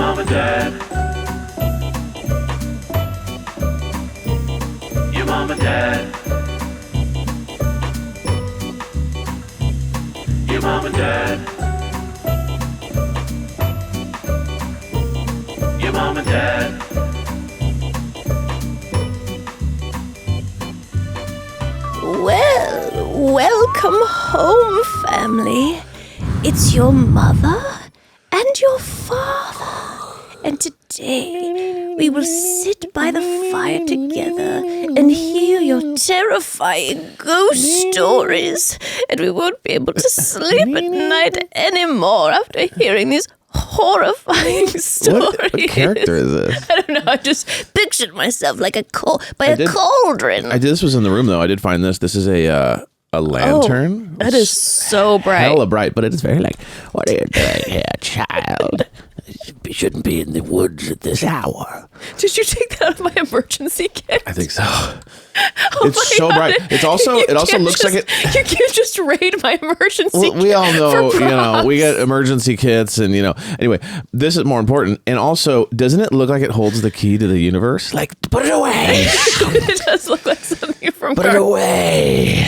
mom and dad. Your mom and dad. Your mom and dad. Your mom and dad. Well, welcome home, family. It's your mother and your father. And today, we will sit by the fire together and hear your terrifying ghost stories. And we won't be able to sleep at night anymore after hearing these horrifying stories. What character is this? I don't know. I just pictured myself like a cauldron. This was in the room, though. I did find this. This is a lantern. That is so bright. Hella bright, but it's very like, what are you doing here, child? You shouldn't be in the woods at this hour. Did you take that out of my emergency kit? I think so. It's so bright. It also looks like it. You can't just raid my emergency kit. We all know, we get emergency kits and, anyway, this is more important. And also, doesn't it look like it holds the key to the universe? Like, put it away. It does look like something from Put it away.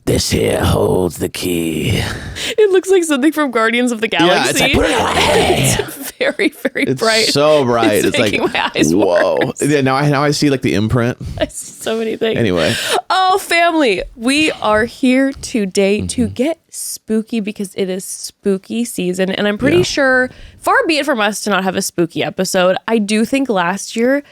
This here holds the key. It looks like something from Guardians of the Galaxy. Yeah, it's like, put it away. It's very, very bright. It's so bright. It's making like, my eyes whoa. worse. Yeah, now I see like the imprint. I see so many things. Anyway. Oh, family. We are here today to get spooky because it is spooky season. And I'm pretty sure, far be it from us to not have a spooky episode. I do think last year,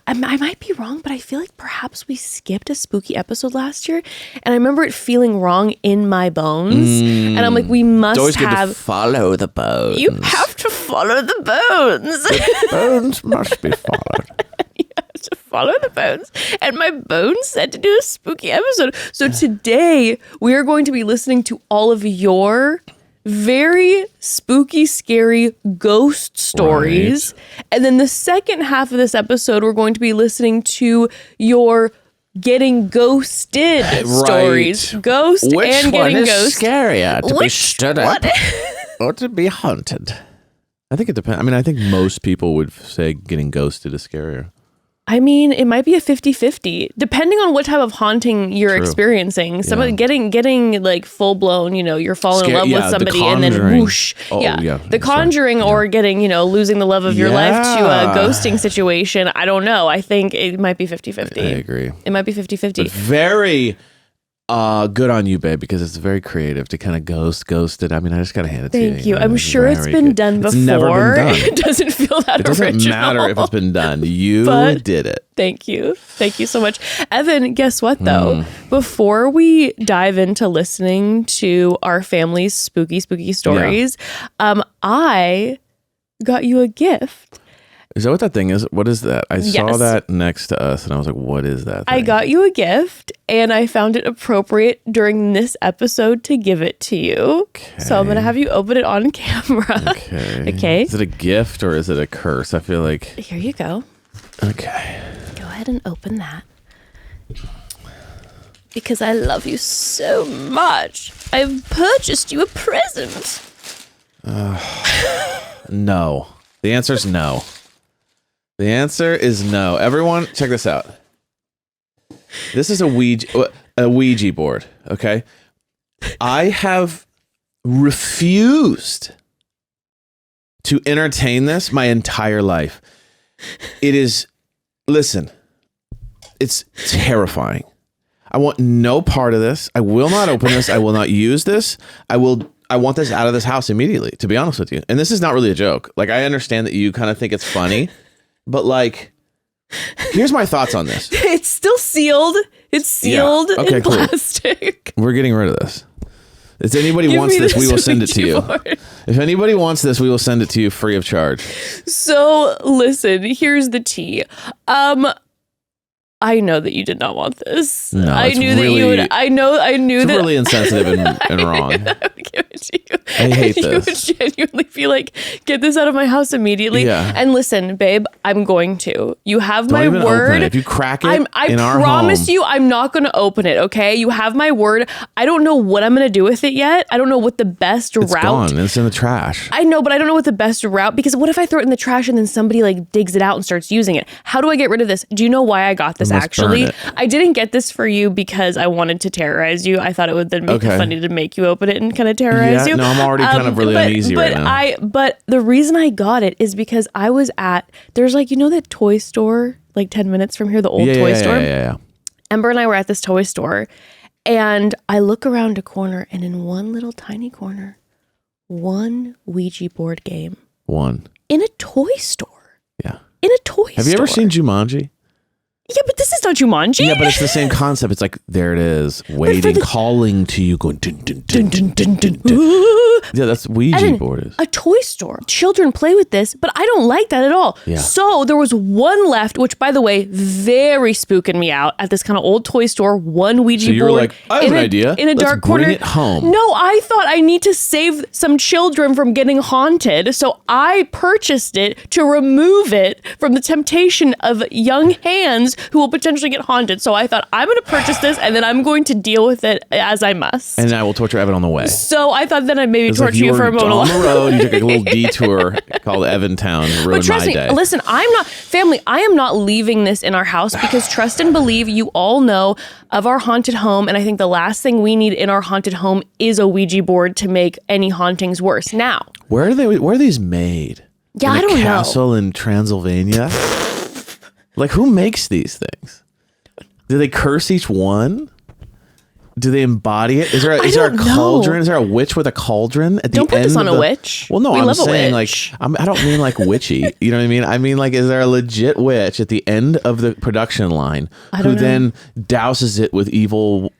I might be wrong, but I feel like perhaps we skipped a spooky episode last year. And I remember it feeling wrong in my bones. And I'm like, we must It's always have... good to follow the bones. You have to follow the bones. The bones must be followed. You have to follow the bones. And my bones said to do a spooky episode. So today, we are going to be listening to all of your very spooky, scary ghost stories. Right. And then the second half of this episode, we're going to be listening to your getting ghosted stories. Ghost Which and one getting is ghosted. scarier, to be stood up or to be haunted? I think it depends. I mean, I think most people would say getting ghosted is scarier. I mean, it might be a 50-50, depending on what type of haunting you're experiencing. Somebody getting like full blown, you're falling in love with somebody and then whoosh. The Conjuring or getting, losing the love of your life to a ghosting situation. I don't know. I think it might be 50-50. I agree. It might be 50-50. But very good on you, babe, because it's very creative to kind of ghosted. I mean, I just got to hand it to you. Thank you. I'm sure it's been done before. It's never been done. It doesn't feel that It doesn't original. matter if it's been done. You did it. Thank you. Thank you so much. Evan, guess what, though? Before we dive into listening to our family's spooky stories, I got you a gift. Is that what that thing is? What is that? I saw that next to us and I was like, what is that thing? I got you a gift and I found it appropriate during this episode to give it to you. Okay. So I'm going to have you open it on camera. Okay. Is it a gift or is it a curse? I feel like... Here you go. Okay. Go ahead and open that. Because I love you so much. I've purchased you a present. No. The answer is no. The answer is no. Everyone, check this out. This is a Ouija board, okay? I have refused to entertain this my entire life. Listen, it's terrifying. I want no part of this. I will not open this. I will not use this. I want this out of this house immediately, to be honest with you. And this is not really a joke. Like, I understand that you kind of think it's funny. But like, here's my thoughts on this. It's still sealed. It's sealed in plastic. We're getting rid of this. If anybody wants this, we will send it to you. If anybody wants this, we will send it to you free of charge. So listen, here's the tea. I know that you did not want this. No, I knew that you would. I knew that really insensitive and wrong. I would give I hate You would this. genuinely be like, get this out of my house immediately. Yeah. And listen, babe, I'm going to. You have Don't my even word. open it. If you crack it I in our promise home, you, I'm not going to open it. Okay, you have my word. I don't know what I'm going to do with it yet. I don't know what the best it's route. gone. It's in the trash. I know, but I don't know what the best route, because what if I throw it in the trash and then somebody like digs it out and starts using it? How do I get rid of this? Do you know why I got this? You must Actually, burn it. I didn't get this for you because I wanted to terrorize you. I thought it would then make it Okay. funny to make you open it and kind of terrorize you. No, I'm already kind of really uneasy right now. But the reason I got it is because I was there's like, that toy store like 10 minutes from here, the old toy store. Yeah. Ember and I were at this toy store, and I look around a corner, and in one little tiny corner, one Ouija board game. One. In a toy store. Yeah. In a toy store. Have you ever seen Jumanji? Yeah, but this is not Jumanji. Yeah, but it's the same concept. It's like, there it is, waiting, calling to you, going dun, dun, dun, dun, dun, dun, dun. Yeah, that's Ouija board is. A toy store. Children play with this, but I don't like that at all. Yeah. So there was one left, which, by the way, very spooking me out at this kind of old toy store. One Ouija So you were board. like, I have an idea. In a Let's dark bring corner. it home. No, I thought I need to save some children from getting haunted. So I purchased it to remove it from the temptation of young hands who will potentially get haunted. So I thought, I'm going to purchase this and then I'm going to deal with it as I must. And I will torture Evan on the way. So I thought then I'd maybe It's torture like you for a were moment. on the road, you took a little detour called Evantown, ruined But trust my me, day. listen, I am not leaving this in our house, because trust and believe, you all know of our haunted home. And I think the last thing we need in our haunted home is a Ouija board to make any hauntings worse. Now, Where are these made? Yeah, in I a don't know. castle in Transylvania? Like, who makes these things? Do they curse each one? Do they embody it? Is there a cauldron? know. Is there a witch with a cauldron at the Don't put end this on of a the- witch. Well, no, We I'm love a saying witch. I don't mean like witchy. You know what I mean? I mean, like, is there a legit witch at the end of the production line who don't know. then douses it with evil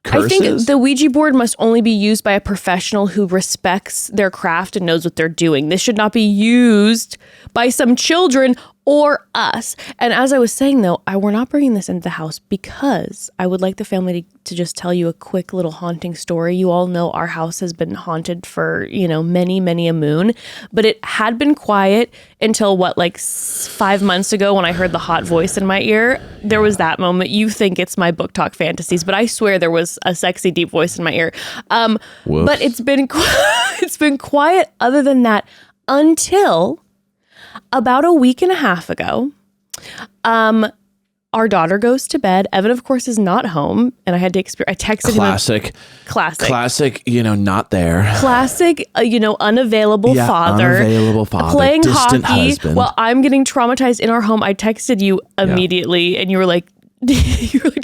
curses? I think the Ouija board must only be used by a professional who respects their craft and knows what they're doing. This should not be used by some children or us. And as I was saying, though, we're not bringing this into the house because I would like the family to just tell you a quick little haunting story. You all know our house has been haunted for, many, many a moon, but it had been quiet until 5 months ago when I heard the hot voice in my ear. There was that moment. You think it's my book talk fantasies, but I swear there was a sexy deep voice in my ear. But it's been it's been quiet other than that until about a week and a half ago. Our daughter goes to bed. Evan, of course, is not home, and I had to I texted him. Classic, not there. Classic, unavailable father. Unavailable father. Playing distant hockey. husband. Well, I'm getting traumatized in our home. I texted you immediately, and you were like, do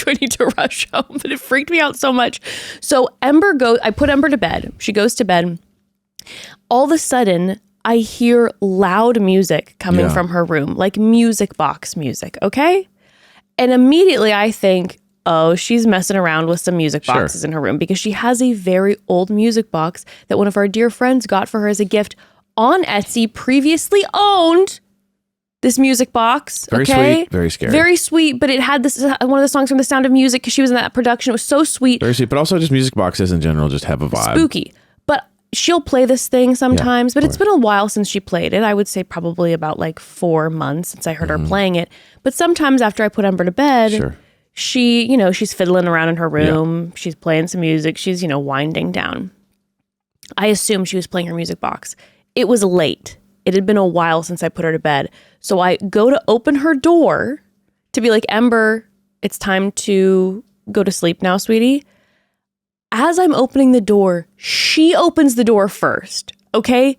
I need to rush home? But it freaked me out so much. So I put Ember to bed. She goes to bed. All of a sudden, I hear loud music coming from her room, like music box music, okay? And immediately I think, oh, she's messing around with some music boxes in her room, because she has a very old music box that one of our dear friends got for her as a gift on Etsy, previously owned this music box. Very sweet, very scary. Very sweet, but it had one of the songs from The Sound of Music, because she was in that production. It was so sweet. Very sweet, but also just music boxes in general just have a vibe. Spooky. But she'll play this thing sometimes, but it's course. been a while since she played it. I would say probably about 4 months since I heard her playing it. But sometimes after I put Ember to bed, she, she's fiddling around in her room. She's playing some music. She's, winding down. I assume she was playing her music box. It was late. It had been a while since I put her to bed. So I go to open her door to be like, Ember, it's time to go to sleep now, sweetie. As I'm opening the door, she opens the door first, okay?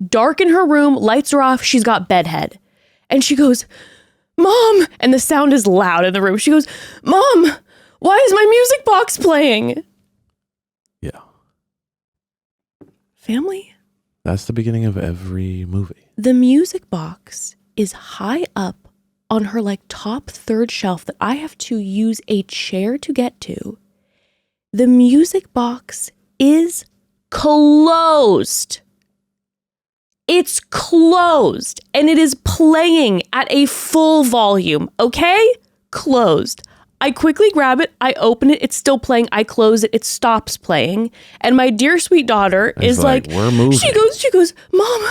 Dark in her room, lights are off, she's got bedhead. And she goes, Mom! And the sound is loud in the room. She goes, Mom, why is my music box playing? Yeah. Family? That's the beginning of every movie. The music box is high up on her top third shelf that I have to use a chair to get to. The music box is closed. It's closed and it is playing at a full volume, okay? Closed. I quickly grab it. I open it. It's still playing. I close it. It stops playing. And my dear sweet daughter is like, we're moving. She goes, Mom,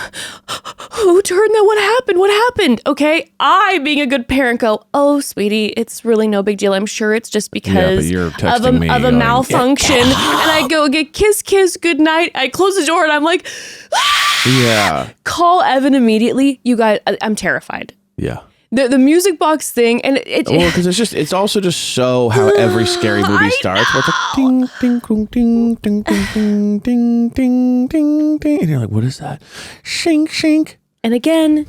who turned that? What happened? What happened? Okay. I, being a good parent, go, oh, sweetie, it's really no big deal. I'm sure it's just because you're of texting me, a going, malfunction. And I go get kiss, good night. I close the door and I'm like, Yeah. Call Evan immediately. You guys, I'm terrified. Yeah. The music box thing, and well, because it's also just so how every scary movie starts. Where it's like ding, ding, ding, ding, ding, ding, ding, ding, ding, ding, and you're like, what is that? Shink, shink. And again,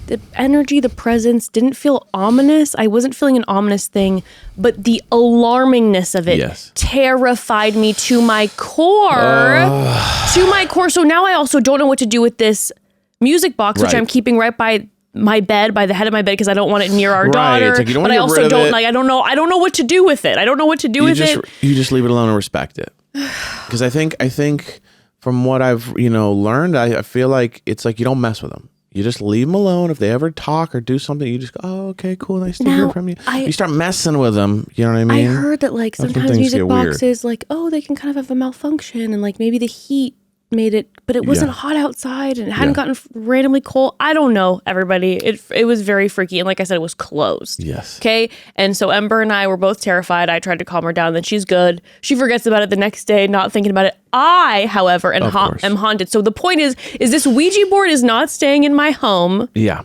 the energy, the presence didn't feel ominous. I wasn't feeling an ominous thing, but the alarmingness of it terrified me to my core. To my core. So now I also don't know what to do with this music box, which I'm keeping right by my bed, by the head of my bed, because I don't want it near our daughter. It's like you don't but I also don't like. I don't know what to do with it. I don't know what to do with it. You just leave it alone and respect it. Because I think from what I've learned, I feel like it's like you don't mess with them. You just leave them alone. If they ever talk or do something, you just go, oh, okay, cool, nice to hear from you. You start messing with them. You know what I mean? I heard that like sometimes music boxes, like, oh, they can kind of have a malfunction, and like maybe the heat made it, but it wasn't hot outside and it hadn't gotten randomly cold. I don't know, everybody. It was very freaky, and like I said, it was closed. Yes. Okay. And so Ember and I were both terrified. I tried to calm her down, then she's good. She forgets about it the next day, not thinking about it. I, however, am haunted. So the point is this Ouija board is not staying in my home. Yeah.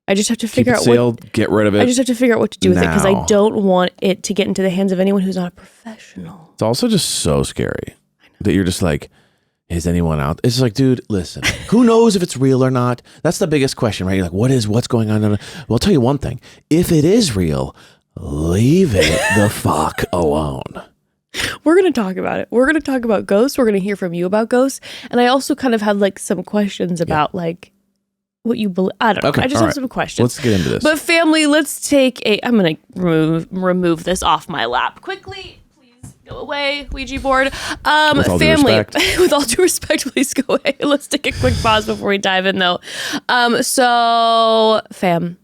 I just have to figure out get rid of it. I just have to figure out what to do with it, because I don't want it to get into the hands of anyone who's not a professional. It's also just so scary that you're just like, is anyone out? It's like, dude, listen, who knows if it's real or not? That's the biggest question, right? You're like, what's going on? Well, I'll tell you one thing. If it is real, leave it the fuck alone. We're going to talk about it. We're going to talk about ghosts. We're going to hear from you about ghosts. And I also kind of had like some questions about like what you believe. I don't know. Okay, I just have some questions. Let's get into this. But family, let's take I'm going to remove this off my lap quickly. Go away, Ouija board. Family, with all due respect, please go away. Let's take a quick pause before we dive in, though. So, fam,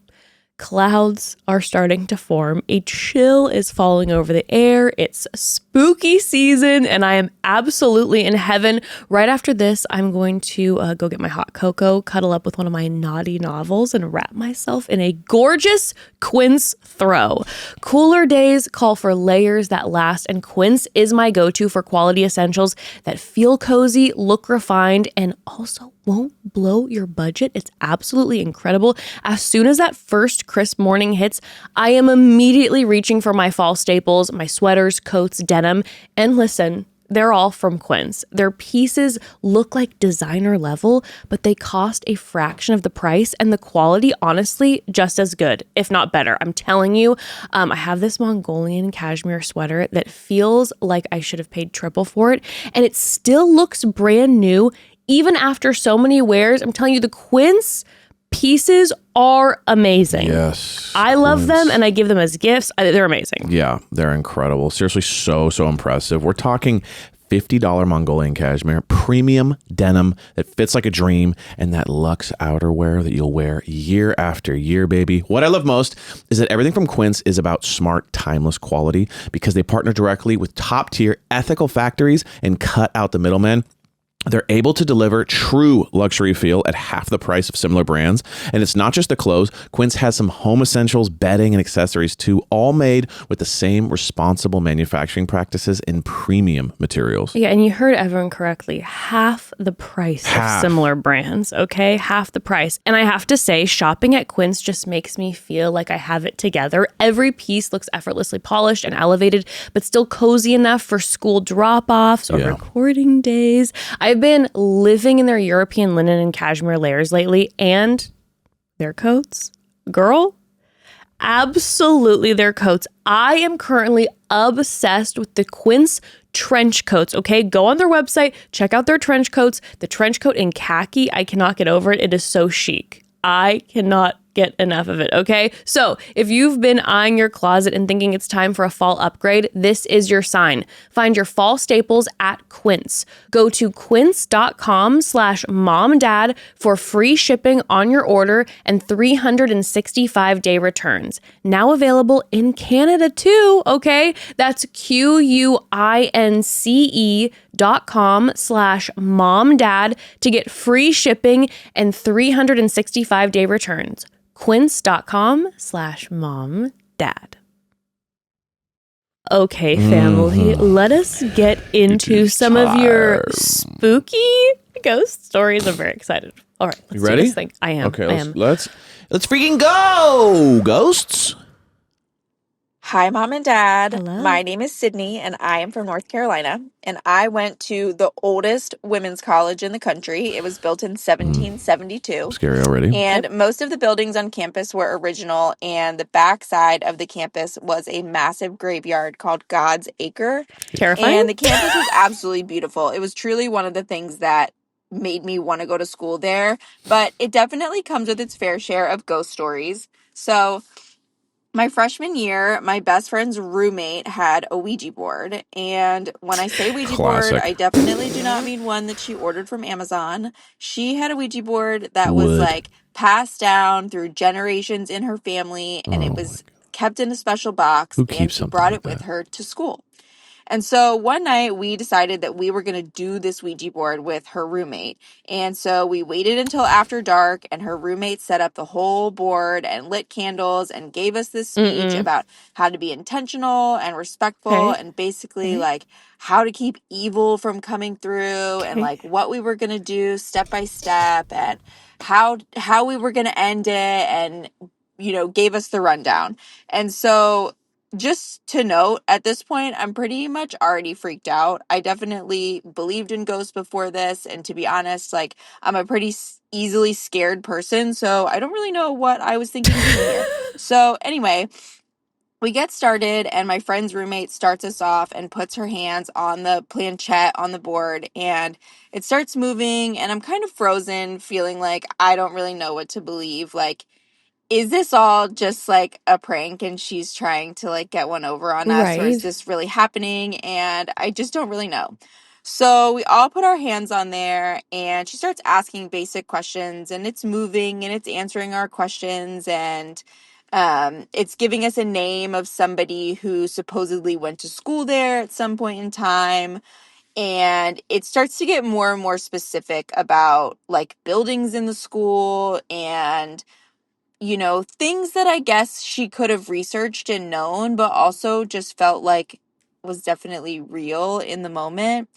clouds are starting to form. A chill is falling over the air. It's spooky season, and I am absolutely in heaven. Right after this, I'm going to go get my hot cocoa, cuddle up with one of my naughty novels, and wrap myself in a gorgeous quince throw. Cooler days call for layers that last, and quince is my go-to for quality essentials that feel cozy, look refined, and also won't blow your budget. It's absolutely incredible. As soon as that first crisp morning hits, I am immediately reaching for my fall staples, my sweaters, coats, denim, and listen, they're all from Quince. Their pieces look like designer level, but they cost a fraction of the price, and the quality, honestly, just as good, if not better. I'm telling you, I have this Mongolian cashmere sweater that feels like I should have paid triple for it, and it still looks brand new, even after so many wears. I'm telling you, the Quince pieces are amazing. Yes. I love them, and I give them as gifts. They're amazing. Yeah, they're incredible. Seriously, so impressive. We're talking $50 Mongolian cashmere, premium denim that fits like a dream, and that luxe outerwear that you'll wear year after year, baby. What I love most is that everything from Quince is about smart, timeless quality, because they partner directly with top-tier ethical factories and cut out the middlemen. They're able to deliver true luxury feel at half the price of similar brands. And it's not just the clothes. Quince has some home essentials, bedding, and accessories too, all made with the same responsible manufacturing practices and premium materials. Yeah, and you heard everyone correctly. Half the price of similar brands, okay? Half the price. And I have to say, shopping at Quince just makes me feel like I have it together. Every piece looks effortlessly polished and elevated, but still cozy enough for school drop-offs or recording days. I've been living in their European linen and cashmere layers lately, and their coats, girl, absolutely their coats. I am currently obsessed with the Quince trench coats, okay? Go on their website, check out their trench coats. The trench coat in khaki, I cannot get over it. It is so chic. I cannot get enough of it, okay? So if you've been eyeing your closet and thinking it's time for a fall upgrade, this is your sign. Find your fall staples at Quince. Go to quince.com/momdad for free shipping on your order and 365-day returns. Now available in Canada too, okay? That's QUINCE.com/momdad to get free shipping and 365-day returns. Quince.com/momdad. Okay, family, let us get into some of your spooky ghost stories. I'm very excited. All right, let's You ready? do this thing. I am. Okay, I am. let's freaking go, ghosts. Hi, Mom and Dad. Hello. My name is Sydney, and I am from North Carolina. And I went to the oldest women's college in the country. It was built in 1772. Scary already. And most of the buildings on campus were original, and the back side of the campus was a massive graveyard called God's Acre. Terrifying. And the campus was absolutely beautiful. It was truly one of the things that made me want to go to school there, but it definitely comes with its fair share of ghost stories. So my freshman year, my best friend's roommate had a Ouija board. And when I say Ouija board, Classic. I definitely do not mean one that she ordered from Amazon. She had a Ouija board that was Wood. like passed down through generations in her family, and Oh it was kept in a special box, Who and keeps she something brought like it with that? her to school. And so one night we decided that we were going to do this Ouija board with her roommate. And so we waited until after dark, and her roommate set up the whole board and lit candles and gave us this speech about how to be intentional and respectful, Okay. and basically like how to keep evil from coming through, and like what we were going to do step by step, and how we were going to end it, and gave us the rundown. And so just to note, at this point, I'm pretty much already freaked out. I definitely believed in ghosts before this, and to be honest, like, I'm a pretty easily scared person, so I don't really know what I was thinking doing here. So anyway, we get started, and my friend's roommate starts us off and puts her hands on the planchette on the board, and it starts moving, and I'm kind of frozen, feeling like I don't really know what to believe. Like, is this all just like a prank and she's trying to like get one over on us, or is Right. this really happening? And I just don't really know. So we all put our hands on there, and she starts asking basic questions, and it's moving and it's answering our questions, and it's giving us a name of somebody who supposedly went to school there at some point in time. And it starts to get more and more specific about like buildings in the school, and things that I guess she could have researched and known, but also just felt like was definitely real in the moment.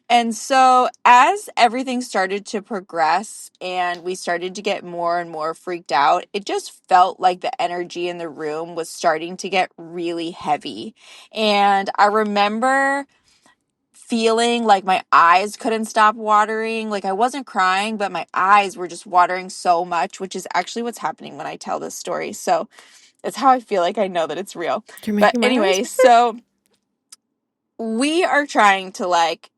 And so as everything started to progress and we started to get more and more freaked out, it just felt like the energy in the room was starting to get really heavy. And I remember feeling like my eyes couldn't stop watering. Like, I wasn't crying, but my eyes were just watering so much, which is actually what's happening when I tell this story. So it's how I feel like I know that it's real. You're But making my anyway, eyes so we are trying to like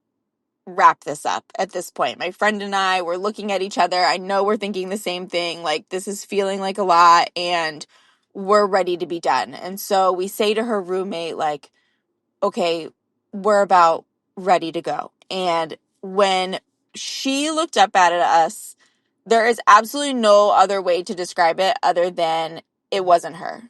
wrap this up at this point. My friend and I were looking at each other. I know we're thinking the same thing. Like, this is feeling like a lot, and we're ready to be done. And so we say to her roommate, like, okay, we're about ready to go. And when she looked up at us, there is absolutely no other way to describe it other than it wasn't her.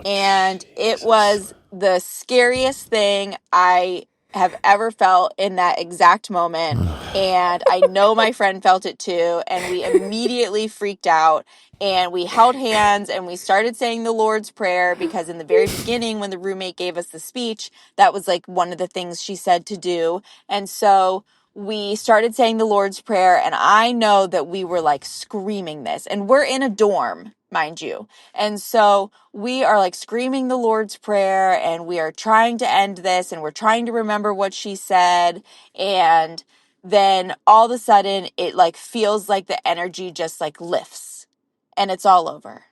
And it was the scariest thing I have ever felt in that exact moment. And I know my friend felt it too. And we immediately freaked out, and we held hands and we started saying the Lord's Prayer, because in the very beginning, when the roommate gave us the speech, that was like one of the things she said to do. And so we started saying the Lord's Prayer, and I know that we were like screaming this, and we're in a dorm, mind you. And so we are like screaming the Lord's Prayer, and we are trying to end this, and we're trying to remember what she said. And then all of a sudden it like feels like the energy just like lifts, and it's all over.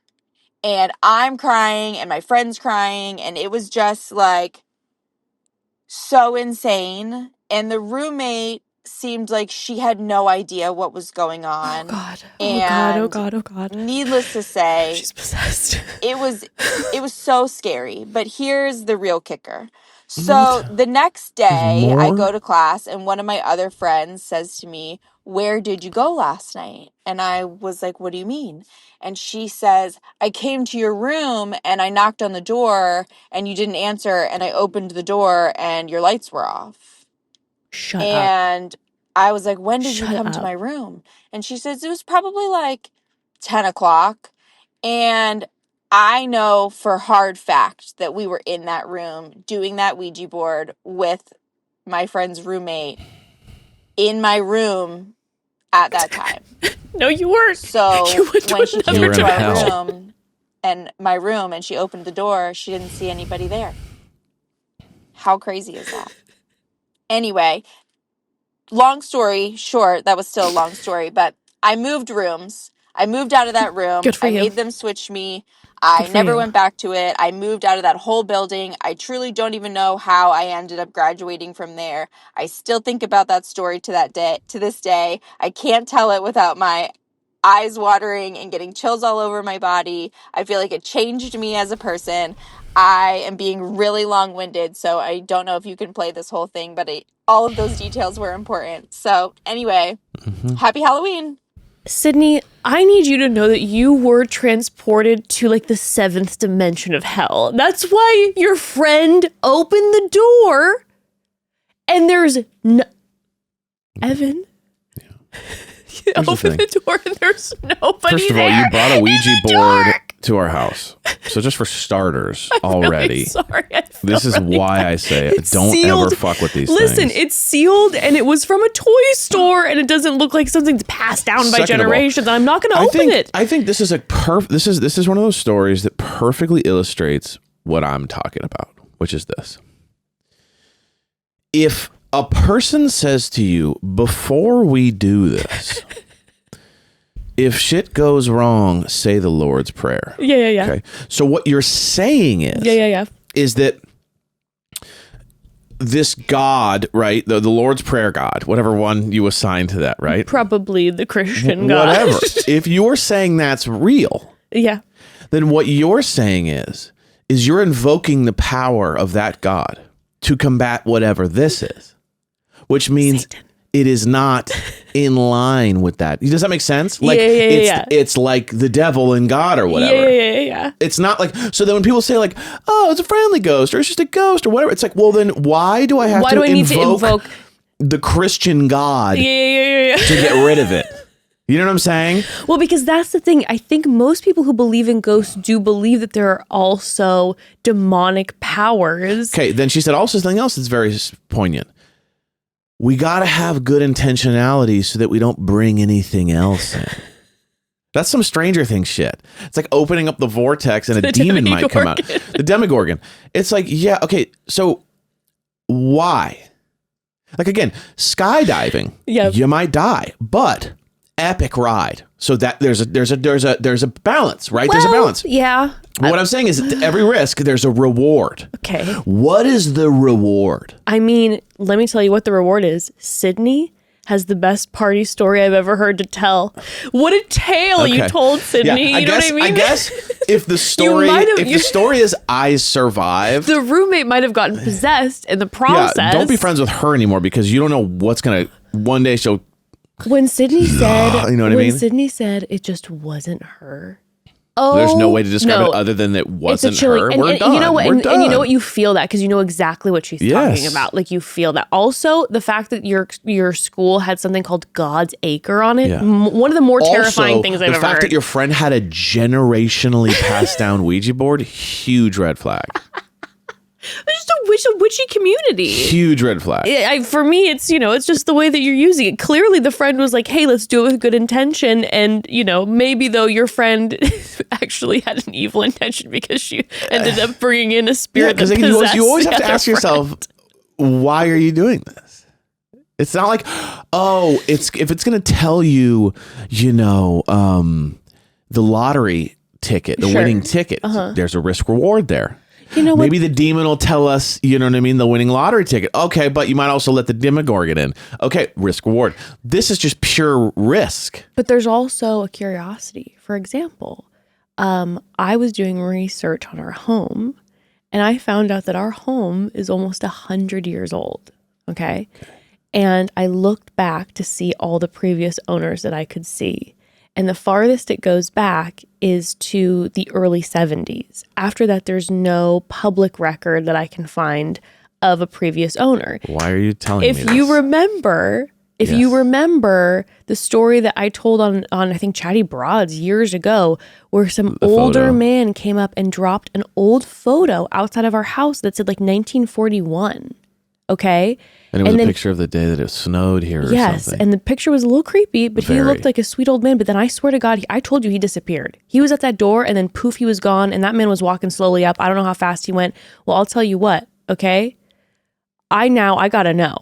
And I'm crying, and my friend's crying, and it was just like so insane. And the roommate seemed like she had no idea what was going on. Oh God. And Oh God. needless to say, She's possessed. it was so scary. But here's the real kicker. So the next day I more? go to class and one of my other friends says to me, "Where did you go last night?" And I was like, "What do you mean?" And she says, "I came to your room and I knocked on the door and you didn't answer, and I opened the door and your lights were off." Shut up. And I was like, "When did you Shut come to up. my room?" And she says, "It was probably like 10 o'clock. And I know for hard fact that we were in that room doing that Ouija board with my friend's roommate in my room at that time." No, you weren't. So You went to when she another You came were to in our hell. room and my room and she opened the door, she didn't see anybody there. How crazy is that? Anyway, long story short, that was still a long story, but I moved rooms. I moved out of that room. Good for I you. made them switch me. I Good for never you. went back to it. I moved out of that whole building. I truly don't even know how I ended up graduating from there. I still think about that story to this day. I can't tell it without my eyes watering and getting chills all over my body. I feel like it changed me as a person. I am being really long-winded, so I don't know if you can play this whole thing, but all of those details were important. So anyway, happy Halloween. Sydney, I need you to know that you were transported to like the 7th dimension of hell. That's why your friend opened the door and there's no... Evan? You Here's the opened the door and there's nobody First of all, there. you brought a Ouija in the board dark. to our house. So just for starters, Really already, sorry. I feel this is really why bad. I say it. It's Don't sealed. ever fuck with these Listen, things. it's sealed and it was from a toy store and it doesn't look like something's passed down by Second of all, generations. I'm not going to open it. I think this is a this is one of those stories that perfectly illustrates what I'm talking about, which is this. If a person says to you, before we do this, if shit goes wrong, say the Lord's Prayer. Yeah. Okay. So what you're saying is, Yeah. is that this God, right? The Lord's Prayer God, whatever one you assign to that, right? Probably the Christian God. Whatever. If you're saying that's real, Yeah. then what you're saying is you're invoking the power of that God to combat whatever this is, which means Satan. it is not in line with that. Does that make sense? Like Yeah. it's like the devil and God or whatever. Yeah. It's not like, so then when people say like, oh, it's a friendly ghost or it's just a ghost or whatever, it's like, well, then why do I have Why to do I need to invoke? the Christian God Yeah. to get rid of it? You know what I'm saying? Well, because that's the thing. I think most people who believe in ghosts do believe that there are also demonic powers. Okay, then she said also something else that's very poignant. We got to have good intentionality so that we don't bring anything else in. That's some Stranger Things shit. It's like opening up the vortex and a demon might come out. The Demogorgon. It's like, yeah, okay, so why? Like again, skydiving, Yep. you might die, but epic ride. So that there's a balance, right? There's a balance. Yeah. What I'm saying is at every risk, there's a reward. Okay. What is the reward? I mean, let me tell you what the reward is. Sydney has the best party story I've ever heard to tell. What a tale you Okay. told, Sydney. Yeah, you know what I mean? I guess if the story the story is I survived. The roommate might have gotten possessed in the process. Yeah, don't be friends with her anymore because you don't know what's gonna one day she'll When Sydney said, You know what I mean? Sydney said it just wasn't her. Oh, there's no way to describe no. it other than it It's a wasn't chilling, her. and, We're and done. you know what? We're And you know done. what? You feel that because you know exactly what she's talking Yes. about. Like you feel that. Also, the fact that your school had something called God's Acre on it. Yeah. One of the more terrifying Also, things I've the ever fact heard. that your friend had a generationally passed down Ouija board, huge red flag. It's just a witchy community. Huge red flag. For me, it's it's just the way that you're using it. Clearly, the friend was like, "Hey, let's do it with good intention," and maybe though your friend actually had an evil intention because she ended up bringing in a spirit that possessed you always have the to other ask yourself, friend. why are you doing this? It's not like, oh, if it's going to tell you, the lottery ticket, the Sure. winning ticket, there's a risk reward there. You know what? Maybe the demon will tell us, you know what I mean, the winning lottery ticket. Okay, but you might also let the Demogorgon in. Okay, risk reward. This is just pure risk. But there's also a curiosity. For example, I was doing research on our home, and I found out that our home is almost 100 years old. Okay. And I looked back to see all the previous owners that I could see. And the farthest it goes back is to the early 70s. After that, there's no public record that I can find of a previous owner. Why are you telling me If this? you remember the story that I told on I think Chatty Broads years ago, where some older man came up and dropped an old photo outside of our house that said like 1941. Okay. And it was a picture of the day that it snowed here or yes, something. and the picture was a little creepy, but he looked like a sweet old man. But then I swear to God, I told you he disappeared. He was at that door and then poof, he was gone. And that man was walking slowly up. I don't know how fast he went. Well, I'll tell you what, okay? I got to know.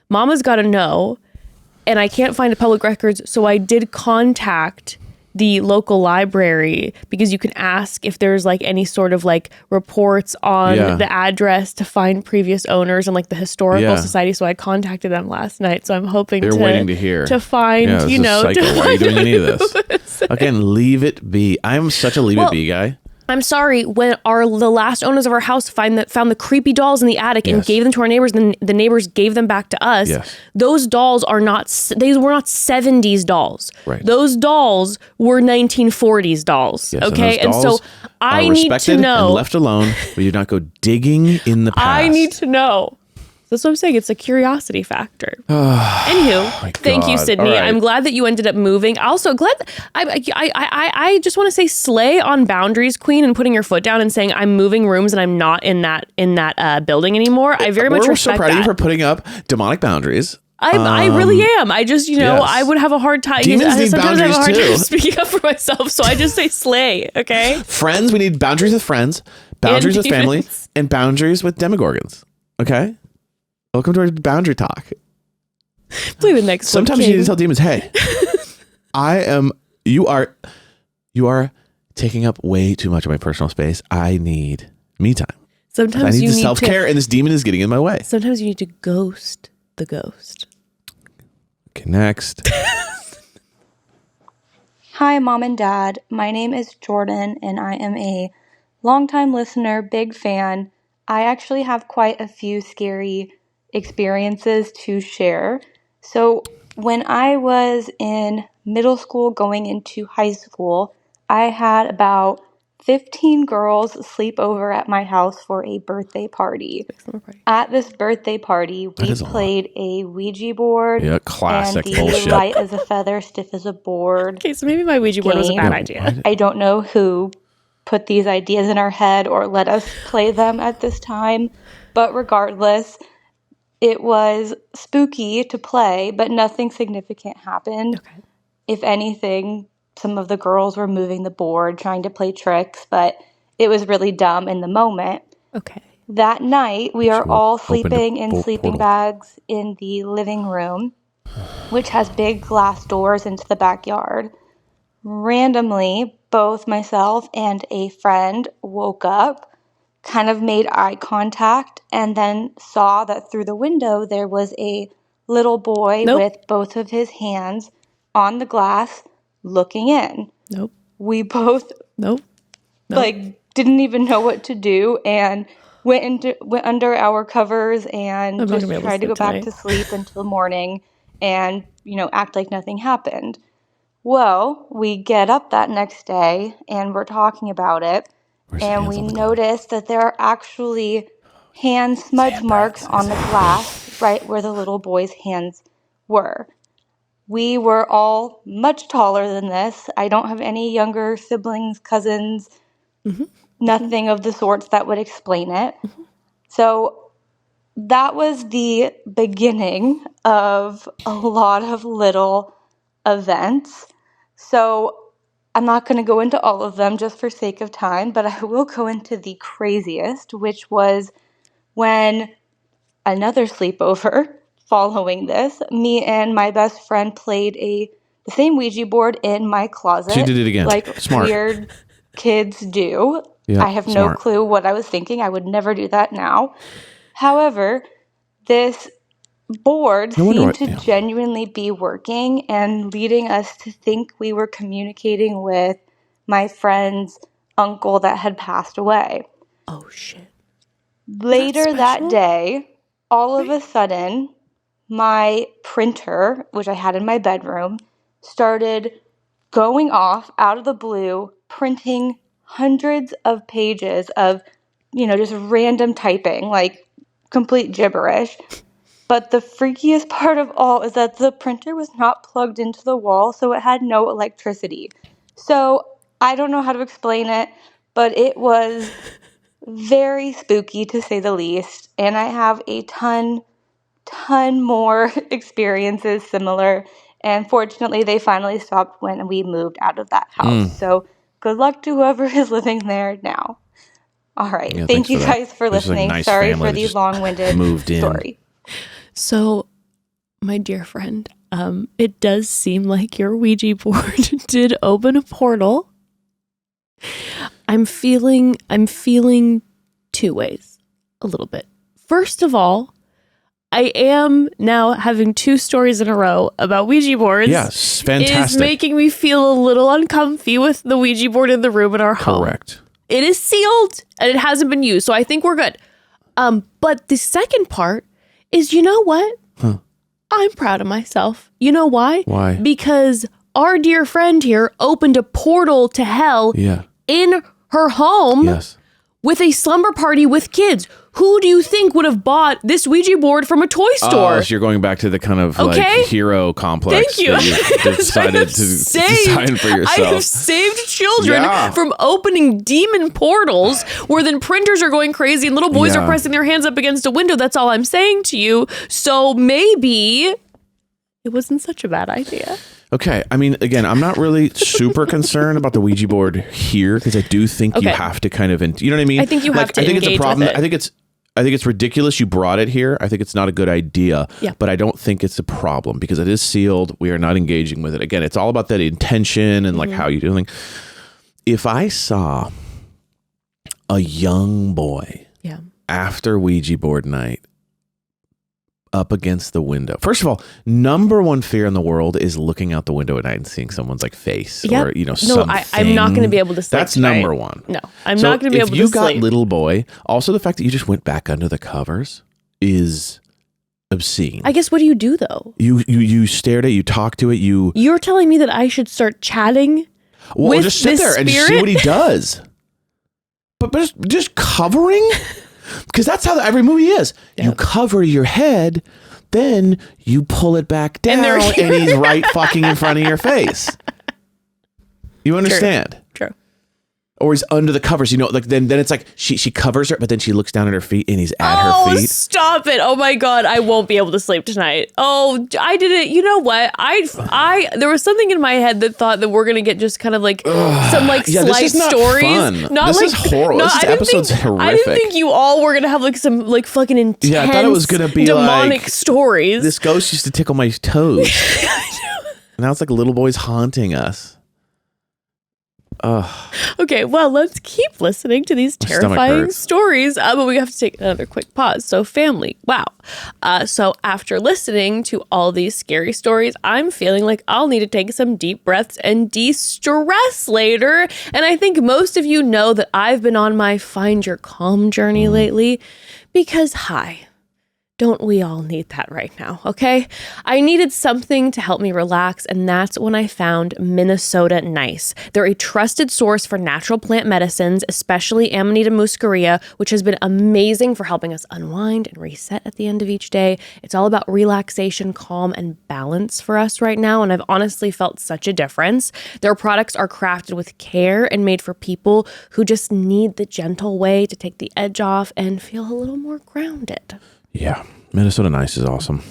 Mama's got to know. And I can't find a public records. So I did contact the local library because you can ask if there's like any sort of like reports on the address to find previous owners and like the historical society. So I contacted them last night. So I'm hoping They're waiting to hear. To find, this is psycho. Why are you doing any of this? Again, leave it be. I'm such a leave it be guy. I'm sorry, when the last owners of our house found the creepy dolls in the attic and gave them to our neighbors, and the neighbors gave them back to us. Yes. Those dolls were not 70s dolls. Right. Those dolls were 1940s dolls. Yes, okay, and so I need to know. And left alone, but you do not go digging in the past. I need to know. That's what I'm saying. It's a curiosity factor. Anywho, thank you, Sydney. Right. I'm glad that you ended up moving. Also, glad I just want to say slay on boundaries, queen, and putting your foot down and saying I'm moving rooms and I'm not in that building anymore. I very much respect that. We're so proud of you for putting up demonic boundaries. I really am. I just, I would have a hard time. Demons need sometimes I have a hard boundaries time speaking up for myself, so I just say slay. Okay. Friends, we need boundaries with friends, boundaries with family, and boundaries with demogorgons. Okay. Welcome to our boundary talk. Play the next one. Sometimes you need to tell demons, hey, you are taking up way too much of my personal space. I need me time. Sometimes I need self-care, and this demon is getting in my way. Sometimes you need to ghost the ghost. Okay, next. Hi, Mom and Dad. My name is Jordan, and I am a longtime listener, big fan. I actually have quite a few scary experiences to share. So when I was in middle school going into high school, I had about 15 girls sleep over at my house for a birthday party. At this birthday party, we played a Ouija board. Yeah, classic and the bullshit. light as a feather, stiff as a board. Okay, so maybe my Ouija board was a bad idea. I don't know who put these ideas in our head or let us play them at this time, but regardless, it was spooky to play, but nothing significant happened. Okay. If anything, some of the girls were moving the board, trying to play tricks, but it was really dumb in the moment. Okay. That night, we are all sleeping in sleeping bags in the living room, which has big glass doors into the backyard. Randomly, both myself and a friend woke up, kind of made eye contact, and then saw that through the window there was a little boy with both of his hands on the glass looking in. We both didn't even know what to do and went under our covers and just tried to go back to sleep until morning and act like nothing happened. Well, we get up that next day and we're talking about it, and we notice that there are actually hand smudge marks on the glass right where the little boy's hands were. We were all much taller than this. I don't have any younger siblings, cousins, nothing of the sorts that would explain it. So that was the beginning of a lot of little events. So I'm not going to go into all of them just for sake of time, but I will go into the craziest, which was when another sleepover following this, me and my best friend played the same Ouija board in my closet. She did it again. Like Smart. weird kids do. Yeah, I have no smart. clue what I was thinking. I would never do that now. However, this board No wonder seemed what- to yeah. genuinely be working and leading us to think we were communicating with my friend's uncle that had passed away. Oh, shit. Later that special? day, all of a sudden, my printer, which I had in my bedroom, started going off out of the blue, printing hundreds of pages of, just random typing, like complete gibberish. But the freakiest part of all is that the printer was not plugged into the wall, so it had no electricity. So I don't know how to explain it, but it was very spooky to say the least. And I have a ton more experiences similar. And fortunately, they finally stopped when we moved out of that house. So good luck to whoever is living there now. All right. Yeah, Thank thanks you for that. guys for There's, like, listening. nice Sorry family for that the just long-winded moved in. story. So, my dear friend, it does seem like your Ouija board did open a portal. I'm feeling two ways, a little bit. First of all, I am now having 2 stories in a row about Ouija boards. Yes, fantastic. It is making me feel a little uncomfy with the Ouija board in the room in our home. Correct. It is sealed and it hasn't been used, so I think we're good. But the second part is, you know what? Huh. I'm proud of myself. You know why? Why? Because our dear friend here opened a portal to hell Yeah. in her home Yes. with a slumber party with kids. Who do you think would have bought this Ouija board from a toy store? Oh, so you're going back to the kind of Okay. like hero complex Thank you. that you decided to design for yourself. I have saved children Yeah. from opening demon portals where then printers are going crazy and little boys Yeah. are pressing their hands up against a window. That's all I'm saying to you. So maybe it wasn't such a bad idea. Okay. I mean, again, I'm not really super concerned about the Ouija board here because I do think you Okay. have to kind of, you know what I mean? I think you have to I think it's a engage problem. with it. I think it's ridiculous you brought it here. I think it's not a good idea, Yeah. but I don't think it's a problem because it is sealed. We are not engaging with it. Again, it's all about that intention and like how you do things. If I saw a young boy Yeah. after Ouija board night up against the window. First of all, number one fear in the world is looking out the window at night and seeing someone's like face or, No, something. I'm not going to be able to sleep That's tonight. number one. No, I'm So not going to be able to If you sleep. got little boy, also the fact that you just went back under the covers is obscene. I guess what do you do though? You stared at it, you talked to it, You're telling me that I should start chatting with just sit this there and just see spirit? what he does. But just covering? Because that's how every movie is. You cover your head, then you pull it back down, and he's right fucking in front of your face. You understand? True. Or he's under the covers, like then it's like she covers her, but then she looks down at her feet and he's at her feet. Stop it. Oh my God. I won't be able to sleep tonight. Oh, I did it. You know what? I there was something in my head that thought that we're going to get just kind of like some like Yeah, slight this is not stories. fun. Not This like is horrible. This I didn't episode's think, I horrific. didn't think you all were going to have like some like fucking intense Yeah, I thought it was gonna be demonic like, stories. This ghost used to tickle my toes. Now it's like little boys haunting us. Okay, well, let's keep listening to these My stomach terrifying hurts. stories, but we have to take another quick pause. So, family, wow. So, after listening to all these scary stories, I'm feeling like I'll need to take some deep breaths and de-stress later. And I think most of you know that I've been on my Find Your Calm journey lately because, don't we all need that right now, okay? I needed something to help me relax, and that's when I found Minnesota Nice. They're a trusted source for natural plant medicines, especially Amanita muscaria, which has been amazing for helping us unwind and reset at the end of each day. It's all about relaxation, calm, and balance for us right now, and I've honestly felt such a difference. Their products are crafted with care and made for people who just need the gentle way to take the edge off and feel a little more grounded. Yeah, Minnesota Nice is awesome.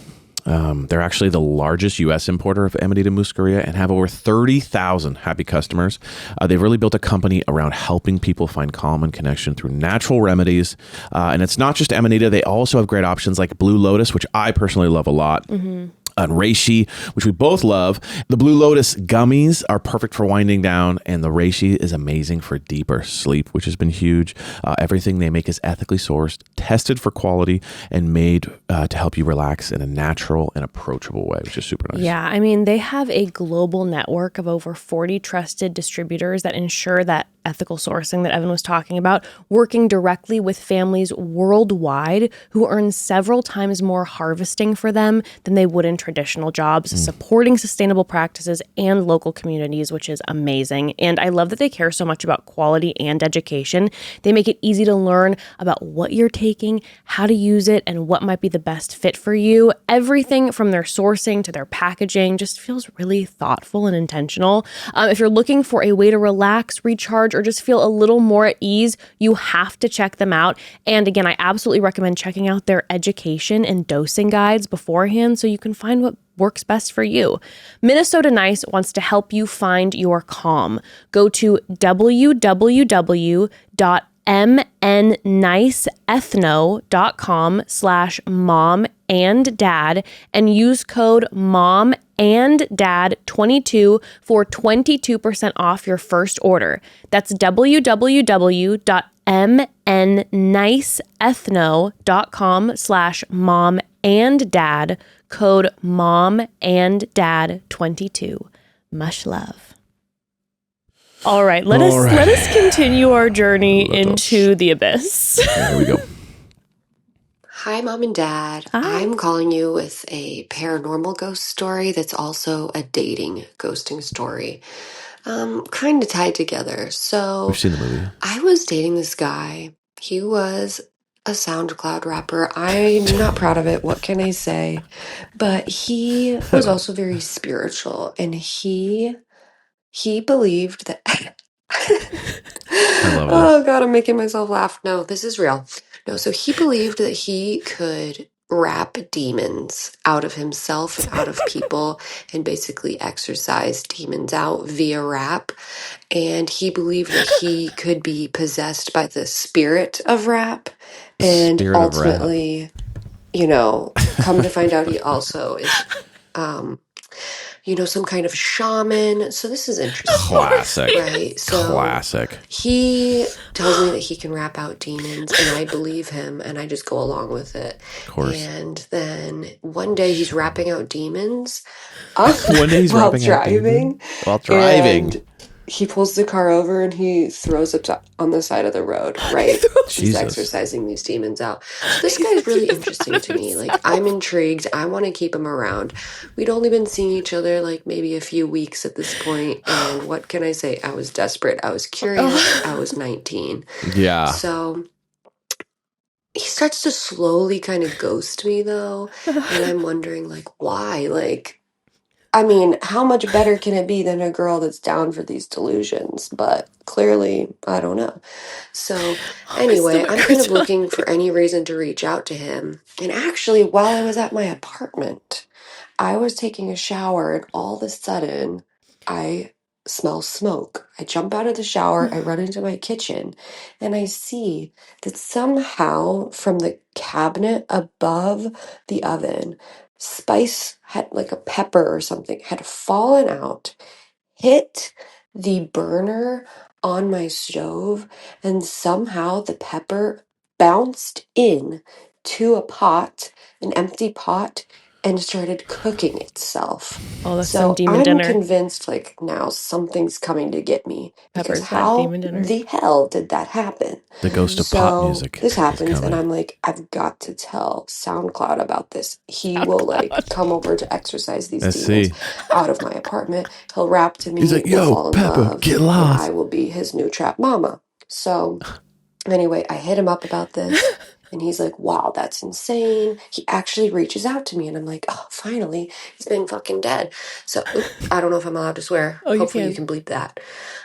They're actually the largest U.S. importer of Amanita muscaria and have over 30,000 happy customers. They've really built a company around helping people find calm and connection through natural remedies. And it's not just Amanita. They also have great options like Blue Lotus, which I personally love a lot. and reishi, which we both love. The Blue Lotus gummies are perfect for winding down, and the reishi is amazing for deeper sleep, which has been huge. Everything they make is ethically sourced, tested for quality, and made to help you relax in a natural and approachable way, which is super nice. Yeah, I mean, they have a global network of over 40 trusted distributors that ensure that ethical sourcing that Evan was talking about, working directly with families worldwide who earn several times more harvesting for them than they would in traditional jobs, supporting sustainable practices and local communities, which is amazing. And I love that they care so much about quality and education. They make it easy to learn about what you're taking, how to use it, and what might be the best fit for you. Everything from their sourcing to their packaging just feels really thoughtful and intentional. If you're looking for a way to relax, recharge, or just feel a little more at ease, you have to check them out. And again, I absolutely recommend checking out their education and dosing guides beforehand so you can find what works best for you. Minnesota Nice wants to help you find your calm. Go to www.mnniceethno.com/mom-and-dad and use code MOM-AND-DAD22 for 22% off your first order. That's www.mnniceethno.com/mom-and-dad, code MOM-AND-DAD22. Much love. All right, let us continue our journey into the abyss. Here we go. Hi, Mom and Dad. Hi. I'm calling you with a paranormal ghost story that's also a dating ghosting story. Kind of tied together. So We've seen the movie. I was dating this guy. He was a SoundCloud rapper. I'm not proud of it. What can I say? But he was also very spiritual, and he believed that. I love Oh God, I'm making myself laugh. No, this is real. No, so he believed that he could rap demons out of himself and out of people and basically exorcise demons out via rap. And he believed that he could be possessed by the spirit of rap. And Spirit of rap. ultimately, come to find out he also is some kind of shaman. So this is interesting. Classic. Right? So Classic. he tells me that he can rap out demons, and I believe him, and I just go along with it. Of course. And then one day he's rapping out demons. One day he's while rapping out demons? driving. While driving. And he pulls the car over and he throws it on the side of the road, right? He's Jesus. exorcising these demons out. So this guy's really interesting to me. Like, I'm intrigued. I want to keep him around. We'd only been seeing each other like maybe a few weeks at this point, and what can I say? I was desperate. I was curious. I was 19. Yeah. So he starts to slowly kind of ghost me, though, and I'm wondering, like, why? Like, I mean, how much better can it be than a girl that's down for these delusions? But clearly, I don't know. So anyway, I'm kind of looking for any reason to reach out to him. And actually, while I was at my apartment, I was taking a shower, and all of a sudden, I smell smoke. I jump out of the shower, I run into my kitchen, and I see that somehow from the cabinet above the oven, spice had, like a pepper or something, had fallen out, hit the burner on my stove, and somehow the pepper bounced in to a pot, an empty pot, and started cooking itself. Oh, that's some So demon I'm dinner. convinced, like, now something's coming to get me, because Pepper's that how demon dinner. the hell did that happen? The ghost of pop So music. this is happens, and coming. I'm like, I've got to tell SoundCloud about this. He will like come over to exorcise these Let's demons see. out of my apartment. He'll rap to me. He's like, We'll yo, fall in Pepper, love, get and lost. I will be his new trap mama. So anyway, I hit him up about this, and he's like, wow, that's insane. He actually reaches out to me, and I'm like, oh, finally, he's been fucking dead. So I don't know if I'm allowed to swear. Oh, you Hopefully can. you can bleep that.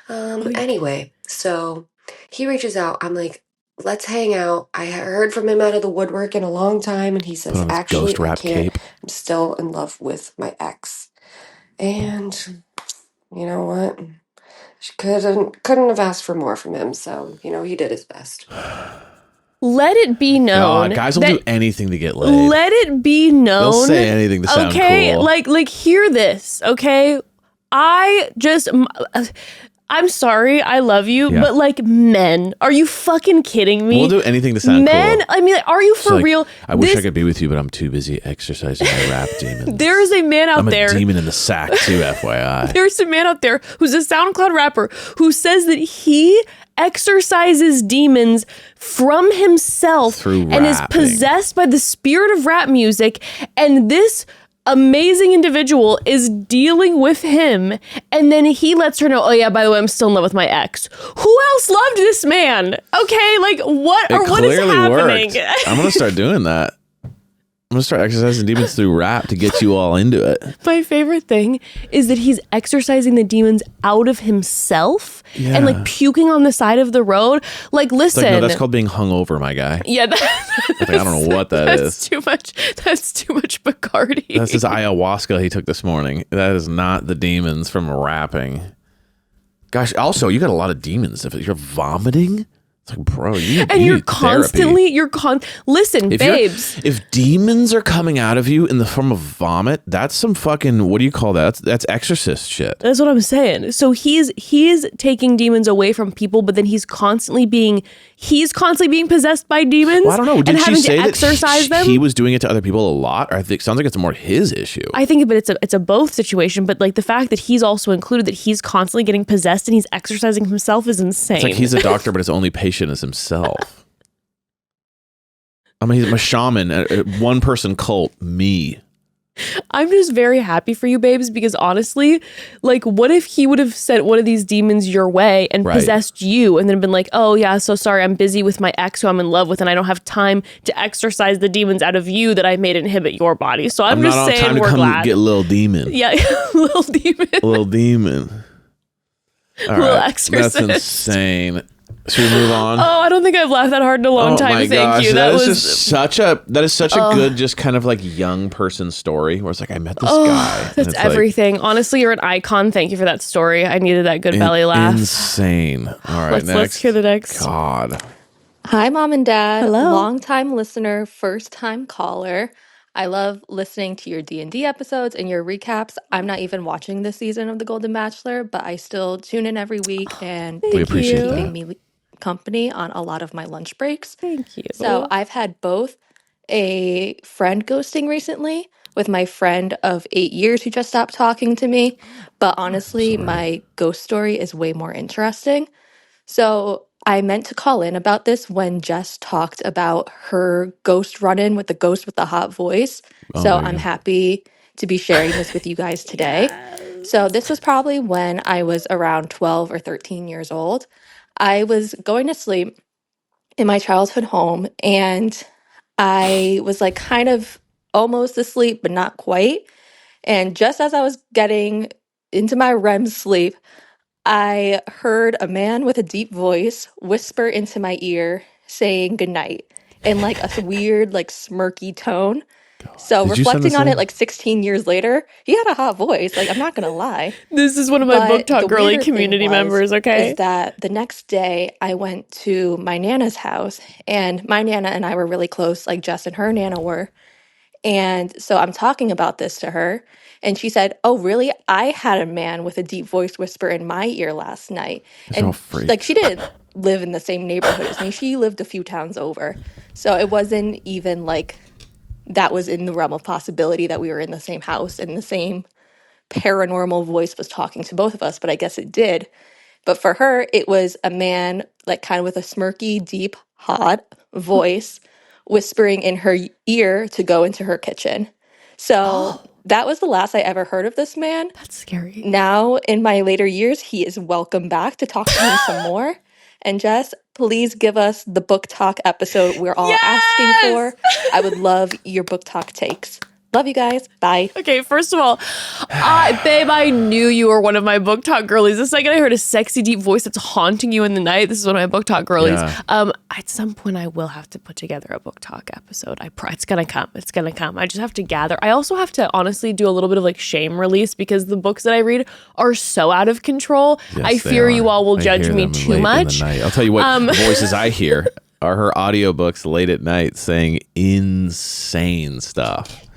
Anyway, so he reaches out. I'm like, let's hang out. I heard from him out of the woodwork in a long time, and he Put says, on his actually, ghost I rap can't. cape. I'm still in love with my ex. And you know what? She couldn't have asked for more from him, so he did his best. let it be known. God, guys will do anything to get laid. Let it be known. They'll say anything to sound cool. Like hear this, okay? I'm sorry, I love you, but like men, are you fucking kidding me? We'll do anything to sound cool. Men, I mean, are you for real? I wish I could be with you, but I'm too busy exercising my rap demon. There is a man out there. I'm a demon in the sack too, FYI. There's a man out there who's a SoundCloud rapper who says that he exorcises demons from himself through and is possessed by the spirit of rap music, and this amazing individual is dealing with him, and then he lets her know, oh yeah, by the way, I'm still in love with my ex. Who else loved this man? Okay, like what is happening? I'm gonna start doing that. I'm gonna start exercising demons through rap to get you all into it. My favorite thing is that he's exorcising the demons out of himself and like puking on the side of the road. Like, listen, no, that's called being hungover, my guy. Yeah, I don't know what that is. That's too much Bacardi. That's his ayahuasca he took this morning. That is not the demons from rapping. Gosh, also, you got a lot of demons. If you're vomiting. It's like, bro, you're constantly, listen, babes. If demons are coming out of you in the form of vomit, that's some fucking, what do you call that? That's exorcist shit. That's what I'm saying. So he's taking demons away from people, but then he's constantly being possessed by demons. Well, I don't know. Did she say to exorcise them? He was doing it to other people a lot? Or it sounds like it's more his issue. I think, but it's a both situation. But like the fact that he's also included, that he's constantly getting possessed and he's exorcising himself is insane. It's like he's a doctor, but his only patient is himself. I mean, he's a shaman, a one-person cult, me. I'm just very happy for you, babes, because honestly, like, what if he would have sent one of these demons your way and possessed you and then been like, oh yeah, so sorry, I'm busy with my ex who I'm in love with and I don't have time to exorcise the demons out of you that I made inhabit your body. So I'm just saying, time to we're come glad. Get little demon. Yeah, little demon. Little demon. All little right. exorcist. That's insane. Should we move on? Oh, I don't think I've laughed that hard in a long time. My Thank gosh, you. That is such a good, just kind of like young person story where it's like, I met this guy. That's everything. Like, honestly, you're an icon. Thank you for that story. I needed that good belly laugh. Insane. All right, let's hear the next. God. Hi, Mom and Dad. Hello. Long-time listener, first-time caller. I love listening to your D&D episodes and your recaps. I'm not even watching this season of The Golden Bachelor, but I still tune in every week, and thank you for keeping me company on a lot of my lunch breaks. Thank you. So I've had both a friend ghosting recently with my friend of 8 years who just stopped talking to me. But honestly, my ghost story is way more interesting. So I meant to call in about this when Jess talked about her ghost run-in with the ghost with the hot voice. So I'm happy to be sharing this with you guys today. So this was probably when I was around 12 or 13 years old. I was going to sleep in my childhood home and I was like kind of almost asleep, but not quite. And just as I was getting into my REM sleep, I heard a man with a deep voice whisper into my ear saying goodnight in like a weird, like smirky tone. So reflecting on it like 16 years later, he had a hot voice. Like, I'm not going to lie. This is one of my Book Talk Girly community members, okay? Is that the next day I went to my Nana's house, and my Nana and I were really close, like Jess and her Nana were. And so I'm talking about this to her, and she said, oh, really? I had a man with a deep voice whisper in my ear last night. And like, she didn't live in the same neighborhood as me. She lived a few towns over. So it wasn't even like that was in the realm of possibility that we were in the same house and the same paranormal voice was talking to both of us, but I guess it did. But for her, it was a man, like kind of with a smirky, deep, hot voice whispering in her ear to go into her kitchen. So that was the last I ever heard of this man. That's scary. Now, in my later years, he is welcome back to talk to me some more. And Jess, please give us the book talk episode we're all asking for. I would love your book talk takes. Love you guys. Bye. Okay, first of all, babe, I knew you were one of my Book Talk girlies. The second I heard a sexy, deep voice that's haunting you in the night, this is one of my Book Talk girlies. Yeah. At some point, I will have to put together a Book Talk episode. It's gonna come. It's gonna come. I just have to gather. I also have to honestly do a little bit of like shame release because the books that I read are so out of control. Yes, I fear you all will judge me too much. I'll tell you what voices I hear. are her audiobooks late at night saying insane stuff.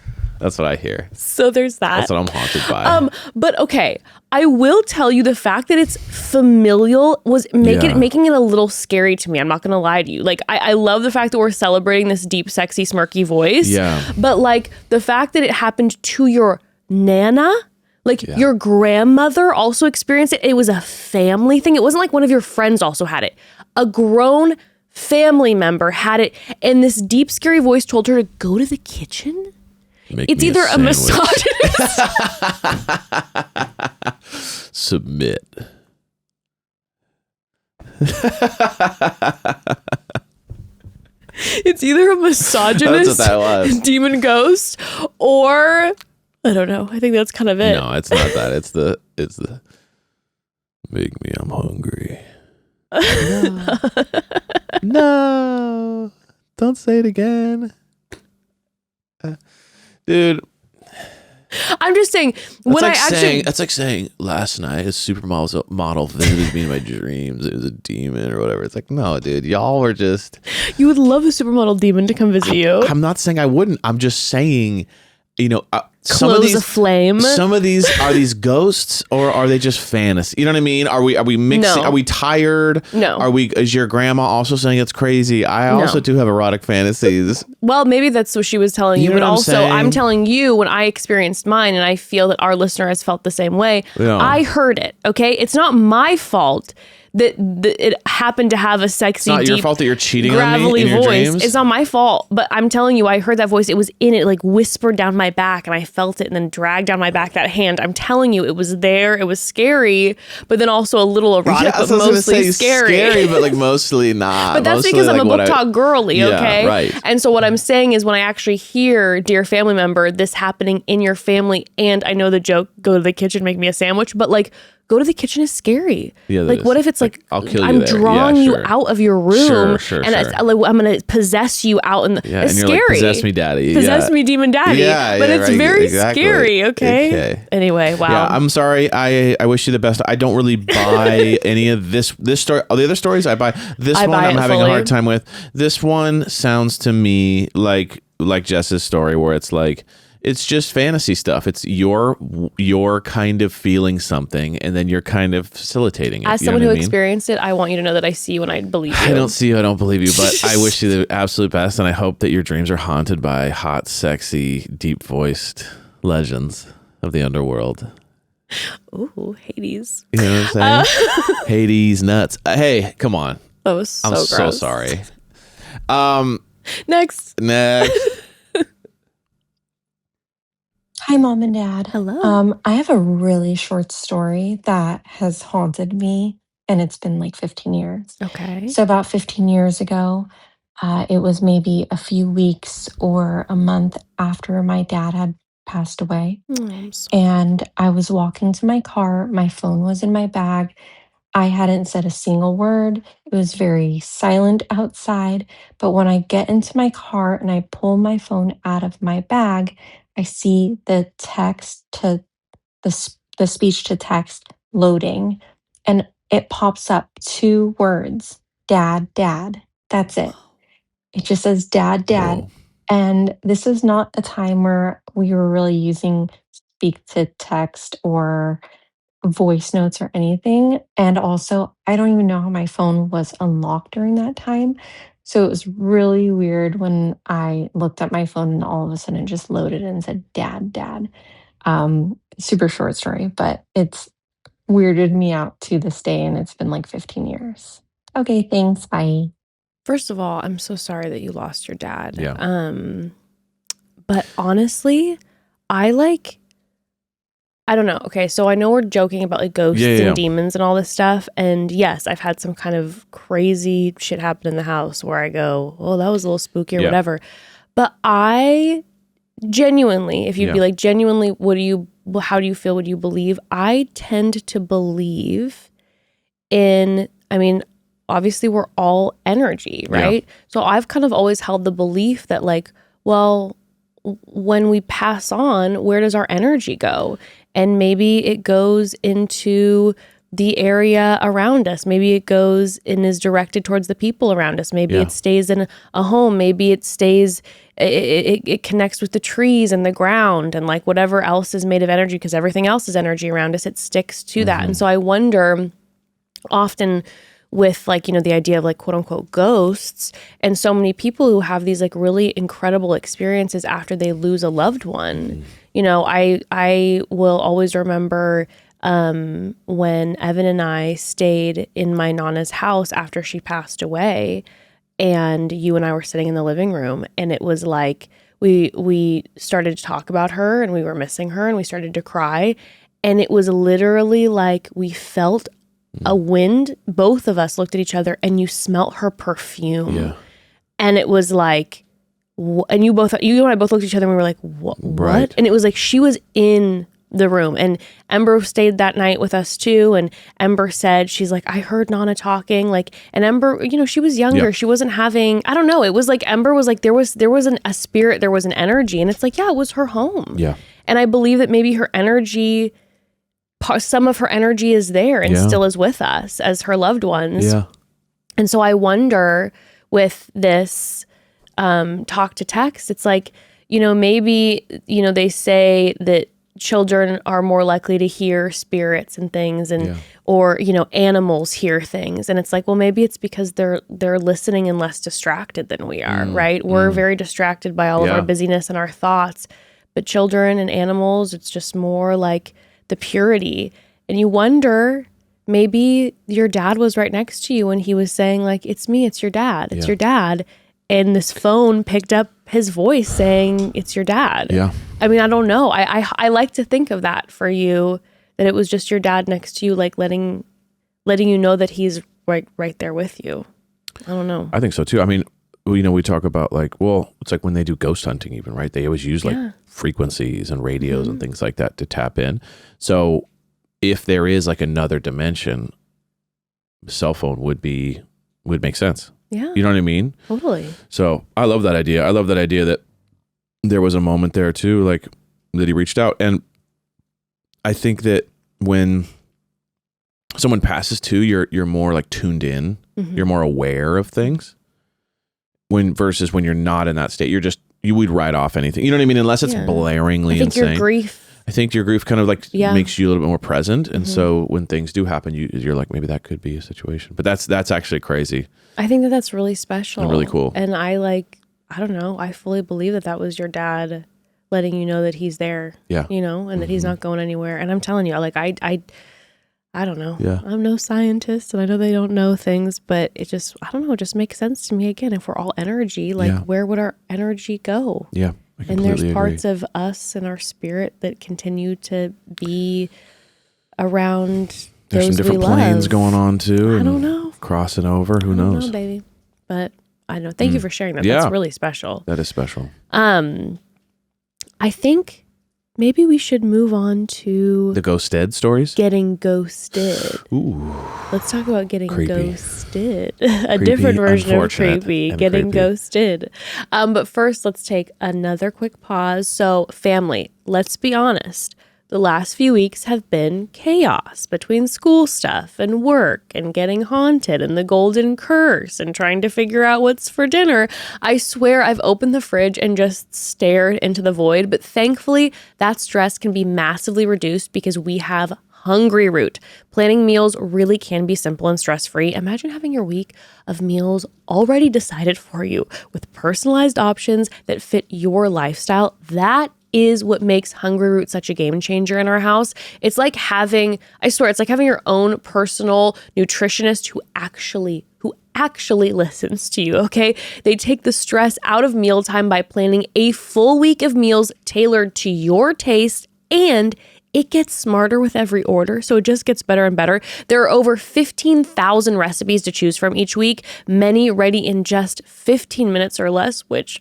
That's what I hear. So there's that. That's what I'm haunted by. But okay, I will tell you the fact that it's familial was making it a little scary to me. I'm not gonna lie to you. Like I love the fact that we're celebrating this deep, sexy, smirky voice. Yeah. But like the fact that it happened to your nana, like your grandmother also experienced it. It was a family thing. It wasn't like one of your friends also had it. A grown family member had it, and this deep, scary voice told her to go to the kitchen. It's either a misogynist. Submit. It's either a misogynist That's what that was. demon ghost, or I don't know. I think that's kind of it. No, it's not that. It's the make me, I'm hungry. No. Don't say it again. Dude. I'm just saying That's like saying last night a supermodel visited me in my dreams. It was a demon or whatever. It's like, no, dude, y'all were just. You would love a supermodel demon to come visit you. I'm not saying I wouldn't. I'm just saying, Clothes aflame. Some of these are these ghosts, or are they just fantasy? You know what I mean? Are we mixing? No. Are we tired? No. Is your grandma also saying it's crazy? I also do have erotic fantasies. Well, maybe that's what she was telling you, know but what I'm also saying? I'm telling you when I experienced mine, and I feel that our listener has felt the same way. Yeah. I heard it. Okay, it's not my fault that it happened to have a sexy, It's not your deep, fault that you're cheating on me gravelly in your voice. dreams. It's not my fault, but I'm telling you, I heard that voice. It was in it, like whispered down my back, and I felt it, and then dragged down my back. That hand. I'm telling you, it was there. It was scary, but then also a little erotic, but mostly scary. but like mostly not. But that's Mostly because I'm like a what book talk girly, Yeah, okay? right. And so what I'm saying is when I actually hear, dear family member, this happening in your family, and I know the joke, go to the kitchen, make me a sandwich, but like, go to the kitchen is scary. Yeah, like, what if it's like I'll kill you I'm there. drawing Yeah, you sure. out of your room, Sure, and sure. I'm going to possess you out in the. Yeah, it's and you're scary. like, possess me, daddy. Possess me, demon daddy. Yeah, but yeah, it's right, very exactly. scary. Okay. Anyway, wow. Yeah, I'm sorry. I wish you the best. I don't really buy any of this story. All the other stories I buy. This one buy I'm it having fully. a hard time with. This one sounds to me like Jess's story, where it's like it's just fantasy stuff. It's your kind of feeling something, and then you're kind of facilitating it. As You know someone what who I mean? experienced it, I want you to know that I see you and I believe you. I don't see you. I don't believe you, but I wish you the absolute best, and I hope that your dreams are haunted by hot, sexy, deep-voiced legends of the underworld. Ooh, Hades. You know what I'm saying? Hades nuts. Hey, come on. That was so I'm gross. so sorry. Next. Hi, Mom and Dad. Hello. I have a really short story that has haunted me, and it's been like 15 years. Okay. So, about 15 years ago, it was maybe a few weeks or a month after my dad had passed away. I'm sorry. And I was walking to my car. My phone was in my bag. I hadn't said a single word. It was very silent outside. But when I get into my car and I pull my phone out of my bag, I see the text to the speech to text loading, and it pops up 2 words: Dad, Dad. That's it. It just says Dad, Dad. Whoa. And this is not a time where we were really using speak to text or voice notes or anything. And also, I don't even know how my phone was unlocked during that time. So it was really weird when I looked at my phone and all of a sudden it just loaded and said, Dad, Dad. Super short story, but it's weirded me out to this day, and it's been like 15 years. Okay, thanks. Bye. First of all, I'm so sorry that you lost your dad. Yeah. But honestly, I don't know. Okay, so I know we're joking about like ghosts and demons and all this stuff. And yes, I've had some kind of crazy shit happen in the house where I go, oh, that was a little spooky or whatever. But I genuinely, if you'd be like, genuinely, how do you feel? Would you believe? I tend to believe in, obviously we're all energy, right? Yeah. So I've kind of always held the belief that like, well, when we pass on, where does our energy go? And maybe it goes into the area around us. Maybe it goes and is directed towards the people around us. Maybe it stays in a home. Maybe it stays, it connects with the trees and the ground and like whatever else is made of energy, because everything else is energy around us. It sticks to that. And so I wonder often with like, the idea of like quote unquote ghosts, and so many people who have these like really incredible experiences after they lose a loved one. I will always remember when Evan and I stayed in my Nana's house after she passed away, and you and I were sitting in the living room, and it was like we started to talk about her and we were missing her and we started to cry, and it was literally like we felt a wind. Both of us looked at each other and you smelt her perfume. Yeah. And it was like, and you and I both looked at each other and we were like, what? Right. And it was like she was in the room, and Ember stayed that night with us too. And Ember said, she's like, I heard Nana talking, like, and Ember, she was younger. She wasn't having, I don't know. It was like, Ember was like, there was a spirit, there was an energy, and it's like, yeah, it was her home. Yeah. And I believe that maybe her energy, some of her energy is there and still is with us as her loved ones. Yeah. And so I wonder with this talk to text, it's like, maybe, they say that children are more likely to hear spirits and things, and or animals hear things, and it's like, well, maybe it's because they're listening and less distracted than we are, right? We're very distracted by all of our busyness and our thoughts, but children and animals, it's just more like the purity. And you wonder, maybe your dad was right next to you and he was saying like, it's me, it's your dad, it's your dad. And this phone picked up his voice saying, it's your dad. Yeah. I mean, I don't know. I like to think of that for you, that it was just your dad next to you, like letting you know that he's right there with you. I don't know. I think so too. I mean, we talk about like, well, it's like when they do ghost hunting even, right? They always use like frequencies and radios and things like that to tap in. So if there is like another dimension, cell phone would make sense. Yeah. You know what I mean? Totally. So I love that idea. I love that idea that there was a moment there too, like that he reached out. And I think that when someone passes too, you're more like tuned in, you're more aware of things. Versus when you're not in that state, you would write off anything. You know what I mean? Unless it's blaringly insane. I think your grief kind of like makes you a little bit more present. And so when things do happen, you're like, maybe that could be a situation. But that's actually crazy. I think that's really special. And really cool. And I don't know, I fully believe that was your dad letting you know that he's there. Yeah. And that he's not going anywhere. And I'm telling you, like, I don't know. Yeah. I'm no scientist, and I know they don't know things, but it just, I don't know, it just makes sense to me. Again, if we're all energy, like where would our energy go? Yeah. And there's parts of us and our spirit that continue to be around. There's some different planes going on too. I don't know. Crossing over. Who knows? I don't know, baby. But I know. Thank you for sharing that. Yeah. That's really special. That is special. I think maybe we should move on to the ghosted stories. Getting ghosted. Ooh. Let's talk about getting ghosted. A different version of creepy. Getting ghosted. But first, let's take another quick pause. So, family, let's be honest. The last few weeks have been chaos between school stuff and work and getting haunted and the golden curse and trying to figure out what's for dinner. I swear I've opened the fridge and just stared into the void, but thankfully that stress can be massively reduced because we have Hungry Root. Planning meals really can be simple and stress-free. Imagine having your week of meals already decided for you with personalized options that fit your lifestyle. That is what makes Hungry Root such a game changer in our house. It's like having, I swear, it's like having your own personal nutritionist who actually listens to you, okay? They take the stress out of mealtime by planning a full week of meals tailored to your taste, and it gets smarter with every order, so it just gets better and better. There are over 15,000 recipes to choose from each week, many ready in just 15 minutes or less, which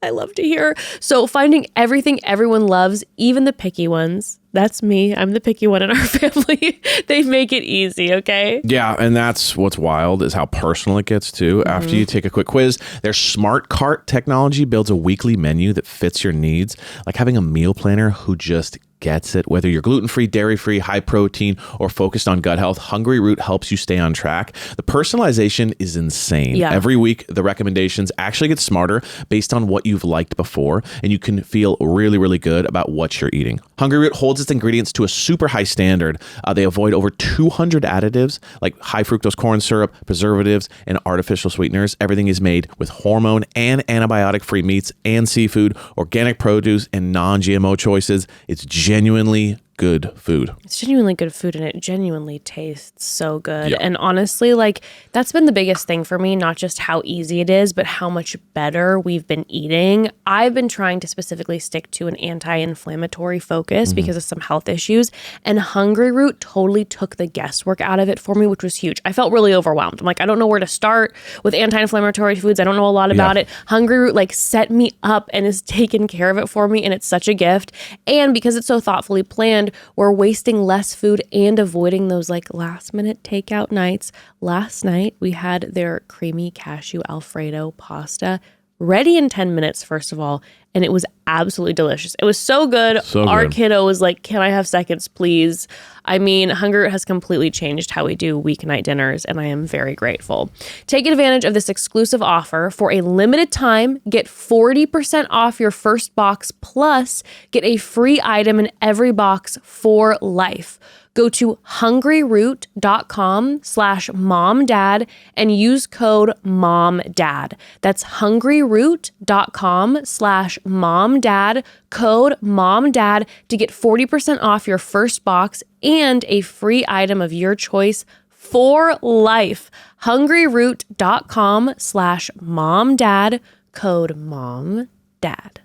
I love to hear. So finding everything everyone loves, even the picky ones. That's me. I'm the picky one in our family. They make it easy, okay? Yeah, and that's what's wild is how personal it gets too. After you take a quick quiz, their smart cart technology builds a weekly menu that fits your needs, like having a meal planner who just gets it. Whether you're gluten-free, dairy-free, high protein, or focused on gut health, Hungry Root helps you stay on track. The personalization is insane. Yeah. Every week, the recommendations actually get smarter based on what you've liked before, and you can feel really, really good about what you're eating. Hungry Root holds its ingredients to a super high standard. They avoid over 200 additives like high fructose corn syrup, preservatives, and artificial sweeteners. Everything is made with hormone and antibiotic-free meats and seafood, organic produce, and non-GMO choices. It's genuinely good food. It's genuinely good food, and it genuinely tastes so good. Yeah. And honestly, like, that's been the biggest thing for me, not just how easy it is, but how much better we've been eating. I've been trying to specifically stick to an anti-inflammatory focus because of some health issues, and Hungry Root totally took the guesswork out of it for me, which was huge. I felt really overwhelmed. I'm like, I don't know where to start with anti-inflammatory foods. I don't know a lot about it. Hungry Root like set me up and has taken care of it for me, and it's such a gift. And because it's so thoughtfully planned, we're wasting less food and avoiding those like last minute takeout nights. Last night we had their creamy cashew Alfredo pasta ready in 10 minutes, first of all, and it was absolutely delicious. It was so good. Our kiddo was like, can I have seconds, please? I mean, Hunger has completely changed how we do weeknight dinners, and I am very grateful. Take advantage of this exclusive offer. For a limited time, get 40% off your first box, plus get a free item in every box for life. Go to hungryroot.com/momdad and use code MOMDAD. That's hungryroot.com/momdad, code MOMDAD to get 40% off your first box and a free item of your choice for life. hungryroot.com/momdad, code MOMDAD.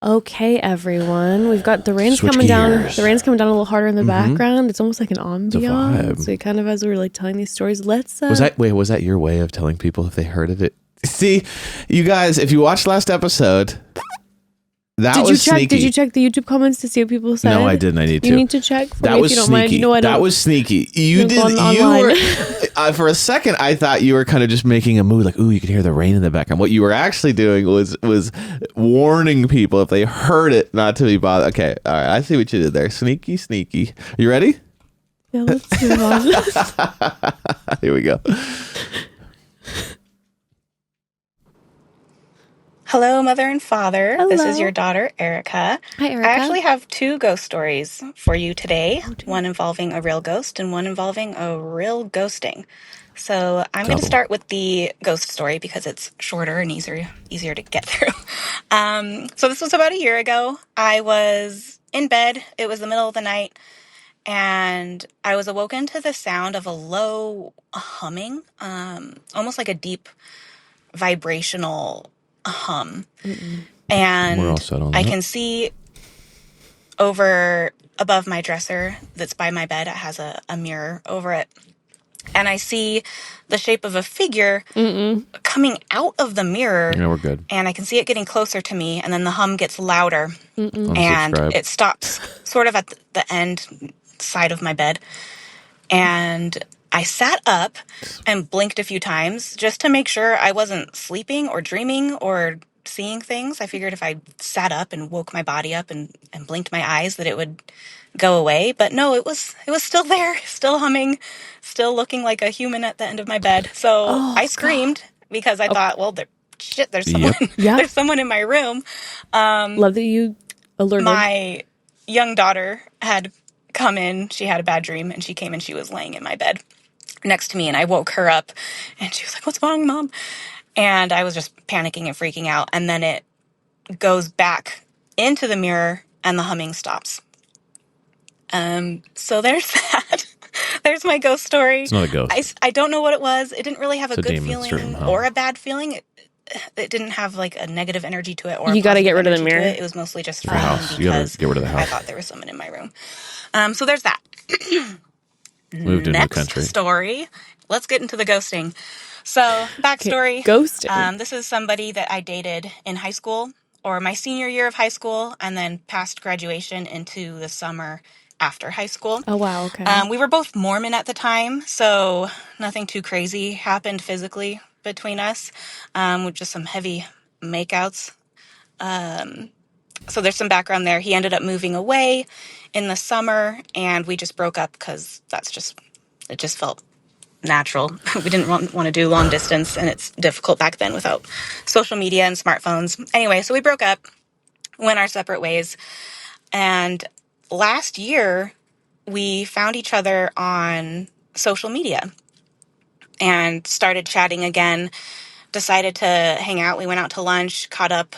Okay, everyone. We've got the rain's coming down. The rain's coming down a little harder in the background. It's almost like an ambiance. So kind of as we were like telling these stories, let's was that your way of telling people if they heard of it? See, you guys, if you watched last episode, sneaky. Did you check the YouTube comments to see what people said? No, I didn't. I need to. You need to check for that me was if you don't sneaky. mind. You know, I don't. That was sneaky. You did. You were. For a second, I thought you were kind of just making a mood, like, "Ooh, you could hear the rain in the background." What you were actually doing was warning people if they heard it not to be bothered. Okay, all right. I see what you did there. Sneaky, sneaky. You ready? Yeah, let's move on. Here we go. Hello, Mother and Father. Hello. This is your daughter, Erica. Hi, Erica. I actually have 2 ghost stories for you today. One involving a real ghost and one involving a real ghosting. So I'm going to start with the ghost story because it's shorter and easier to get through. So this was about a year ago. I was in bed. It was the middle of the night. And I was awoken to the sound of a low humming, almost like a deep vibrational hum. And We're all set on that. I can see over above my dresser that's by my bed. It has a mirror over it. And I see the shape of a figure coming out of the mirror. Yeah, we're good. And I can see it getting closer to me. And then the hum gets louder. And it stops sort of at the end side of my bed. And I sat up and blinked a few times just to make sure I wasn't sleeping or dreaming or seeing things. I figured if I sat up and woke my body up and blinked my eyes that it would go away. But no, it was still there, still humming, still looking like a human at the end of my bed. So I screamed because I thought, well, there's someone, there's someone in my room. Love that you alerted. My young daughter had come in. She had a bad dream and she came and she was laying in my bed next to me, and I woke her up and she was like, "What's wrong, Mom?" And I was just panicking and freaking out. And then it goes back into the mirror and the humming stops. So there's that. There's my ghost story. It's not a ghost. I don't know what it was. It didn't really have a good demon's feeling dream, or a bad feeling. It didn't have like a negative energy to it or you got to get rid of the mirror. It was mostly just for house. You got to get rid of the house. I thought there was someone in my room. So there's that. Moved to a new country. Next story. Let's get into the ghosting. So, backstory. Okay, ghosting. This is somebody that I dated in high school or my senior year of high school and then past graduation into the summer after high school. Oh, wow. Okay. We were both Mormon at the time, so nothing too crazy happened physically between us, with just some heavy makeouts. So there's some background there. He ended up moving away in the summer, and we just broke up because it just felt natural. We didn't want to do long distance, and it's difficult back then without social media and smartphones. Anyway, so we broke up, went our separate ways, and last year we found each other on social media and started chatting again, decided to hang out. We went out to lunch, caught up.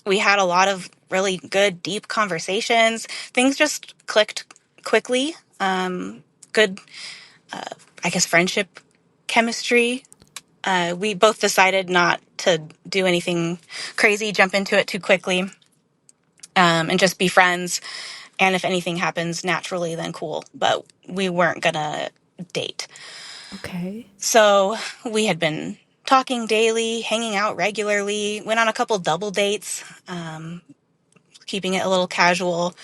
We had a lot of really good, deep conversations. Things just clicked quickly. Good, I guess, friendship chemistry. We both decided not to do anything crazy, jump into it too quickly, and just be friends. And if anything happens naturally, then cool. But we weren't going to date. Okay. So we had been talking daily, hanging out regularly, went on a couple double dates, keeping it a little casual.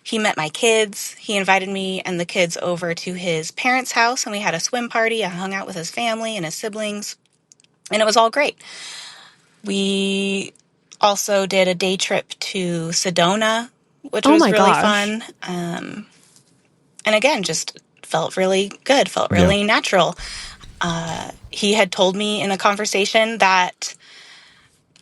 He met my kids. He invited me and the kids over to his parents' house, and we had a swim party. I hung out with his family and his siblings, and it was all great. We also did a day trip to Sedona, which was really fun. And again, just felt really good, felt really natural. He had told me in a conversation that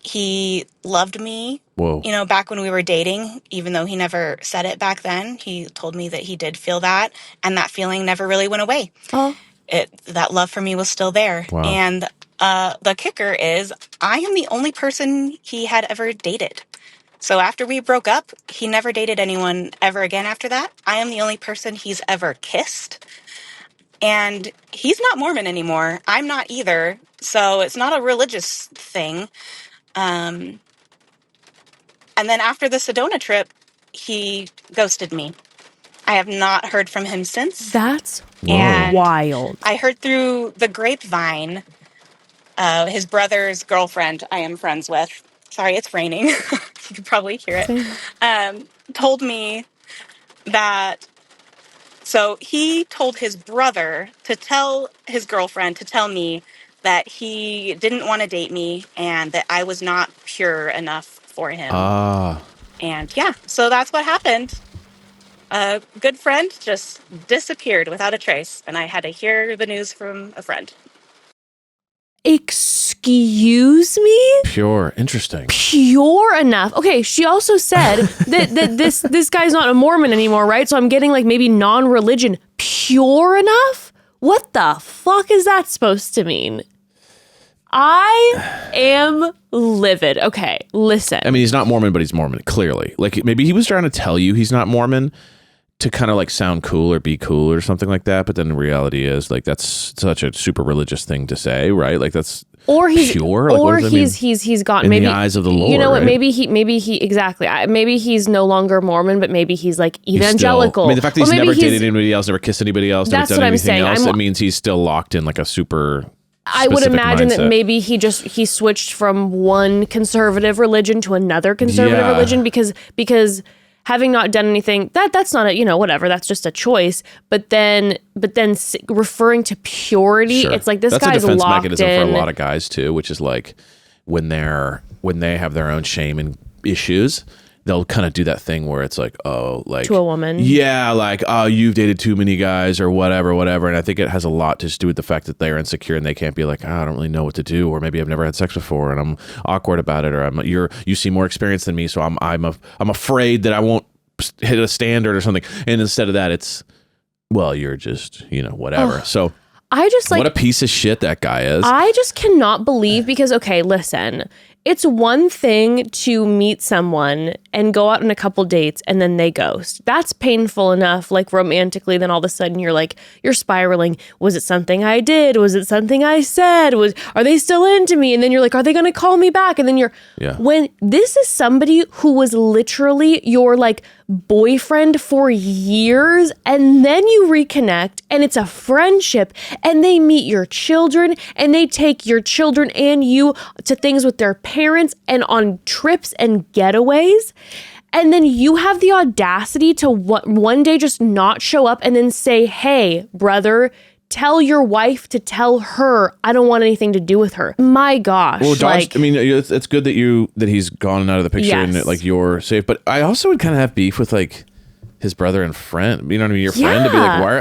he loved me, back when we were dating, even though he never said it back then. He told me that he did feel that, and that feeling never really went away. Oh. That love for me was still there. Wow. And the kicker is I am the only person he had ever dated. So after we broke up, he never dated anyone ever again after that. I am the only person he's ever kissed. And he's not Mormon anymore. I'm not either. So it's not a religious thing. And then after the Sedona trip, he ghosted me. I have not heard from him since. That's and wild. I heard through the grapevine, his brother's girlfriend I am friends with. Sorry, it's raining. You can probably hear it. Told me that... So he told his brother to tell his girlfriend to tell me that he didn't want to date me and that I was not pure enough for him. And yeah, so that's what happened. A good friend just disappeared without a trace, and I had to hear the news from a friend. Excuse me? Pure. Interesting. Pure enough. Okay, she also said that this guy's not a Mormon anymore, right? So I'm getting like maybe non-religion. Pure enough? What the fuck is that supposed to mean? I am livid. Okay, listen. I mean, he's not Mormon, but he's Mormon, clearly. Like, maybe he was trying to tell you he's not Mormon to kind of like sound cool or be cool or something like that. But then the reality is, like, that's such a super religious thing to say, right? Like, that's pure. Like, or he's got in maybe the eyes of the Lord. You know what? Right? Maybe he exactly. Maybe he's no longer Mormon, but maybe he's like evangelical. I mean, the fact that he's never dated anybody else, never kissed anybody else, never that's done what I'm anything saying. else, it means he's still locked in like a super... I would imagine mindset. that maybe he switched from one conservative religion to another conservative religion because having not done anything, that's not a, whatever, that's just a choice. But then referring to purity, it's like this guy's locked in. That's a defense mechanism for a lot of guys too, which is like when they have their own shame and issues, they'll kind of do that thing where it's like, oh, like to a woman. Yeah, like, oh, you've dated too many guys or whatever. And I think it has a lot to do with the fact that they're insecure and they can't be like, oh, I don't really know what to do, or maybe I've never had sex before and I'm awkward about it, or you seem more experienced than me, so I'm afraid that I won't hit a standard or something. And instead of that, it's, well, you're just, whatever. So I just what a piece of shit that guy is. I just cannot believe, because, okay, listen, it's one thing to meet someone and go out on a couple dates and then they ghost. That's painful enough, like romantically. Then all of a sudden you're spiraling. Was it something I did? Was it something I said? Are they still into me? And then you're like, are they going to call me back? And then when this is somebody who was literally your like boyfriend for years, and then you reconnect and it's a friendship, and they meet your children and they take your children and you to things with their parents and on trips and getaways, and then you have the audacity to one day just not show up and then say, hey, brother, tell your wife to tell her I don't want anything to do with her. My gosh. Well, Josh, I mean, it's good that he's gone out of the picture and like you're safe. But I also would kind of have beef with like his brother and friend. You know what I mean? Your friend to be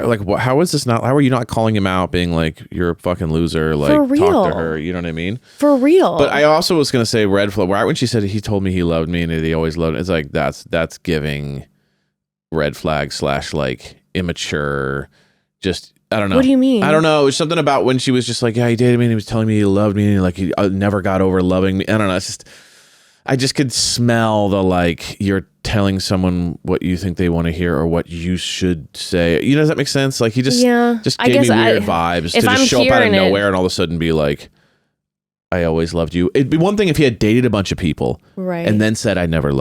like, how is this not? How are you not calling him out, being like, you're a fucking loser? Like, For real. talk to her. You know what I mean? For real. But I also was gonna say red flag. Right when she said he told me he loved me and he always loved me, it's like that's giving red flag / like immature. Just I don't know. What do you mean? I don't know. It was something about when she was just like, yeah, he dated me and he was telling me he loved me and like he never got over loving me. I don't know. It's just I just could smell the like you're telling someone what you think they want to hear or what you should say. You know, does that make sense? Like he just gave me weird vibes to just show up out of nowhere and all of a sudden be like, I always loved you. It'd be one thing if he had dated a bunch of people and then said, I never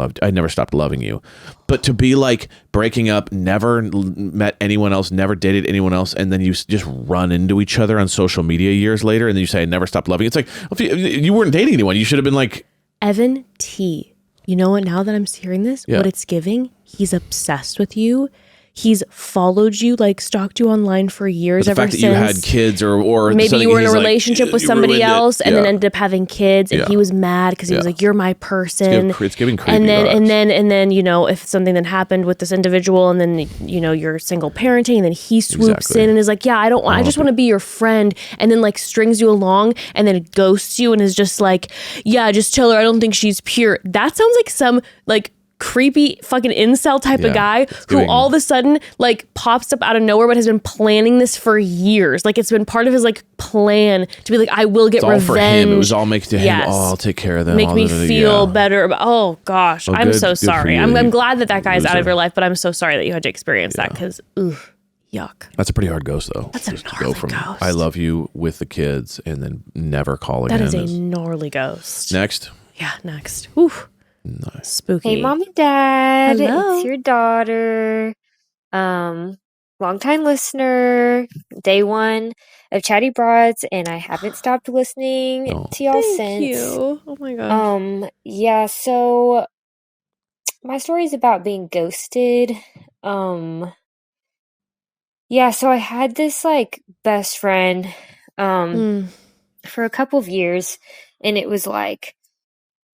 stopped loving you. But to be like breaking up, never met anyone else, never dated anyone else, and then you just run into each other on social media years later and then you say, I never stopped loving you. It's like, if you weren't dating anyone, you should have been like, Evan T. You know what? Now that I'm hearing this, what it's giving, he's obsessed with you. He's followed you, like stalked you online for years. The fact that you had kids or maybe you were in a relationship with somebody else and then ended up having kids and he was mad because he was like, you're my person. It's giving creepy and vibes. then, you know, if something then happened with this individual and then, you know, you're single parenting and then he swoops in and is like, yeah, I just want to be your friend, and then like strings you along and then ghosts you and is just like, yeah, just tell her I don't think she's pure. That sounds like some like creepy fucking incel type of guy who all of a sudden like pops up out of nowhere but has been planning this for years. Like it's been part of his like plan to be like, I will get revenge. All for him. It was all make to him. Oh, I'll take care of them. Make me feel better. Oh gosh, I'm so sorry. I'm glad that guy's out of your life, but I'm so sorry that you had to experience that because yuck. That's a pretty hard ghost though. That's just a gnarly ghost. I love you with the kids and then never call again. That is a gnarly ghost. Next. Yeah, next. Oof. Nice. Spooky. Hey, Mom and Dad. Hello. It's your daughter. Longtime listener, day one of Chatty Broads, and I haven't stopped listening to y'all since. Thank you. Oh my gosh. Yeah, so my story is about being ghosted. Yeah, so I had this like best friend for a couple of years, and it was like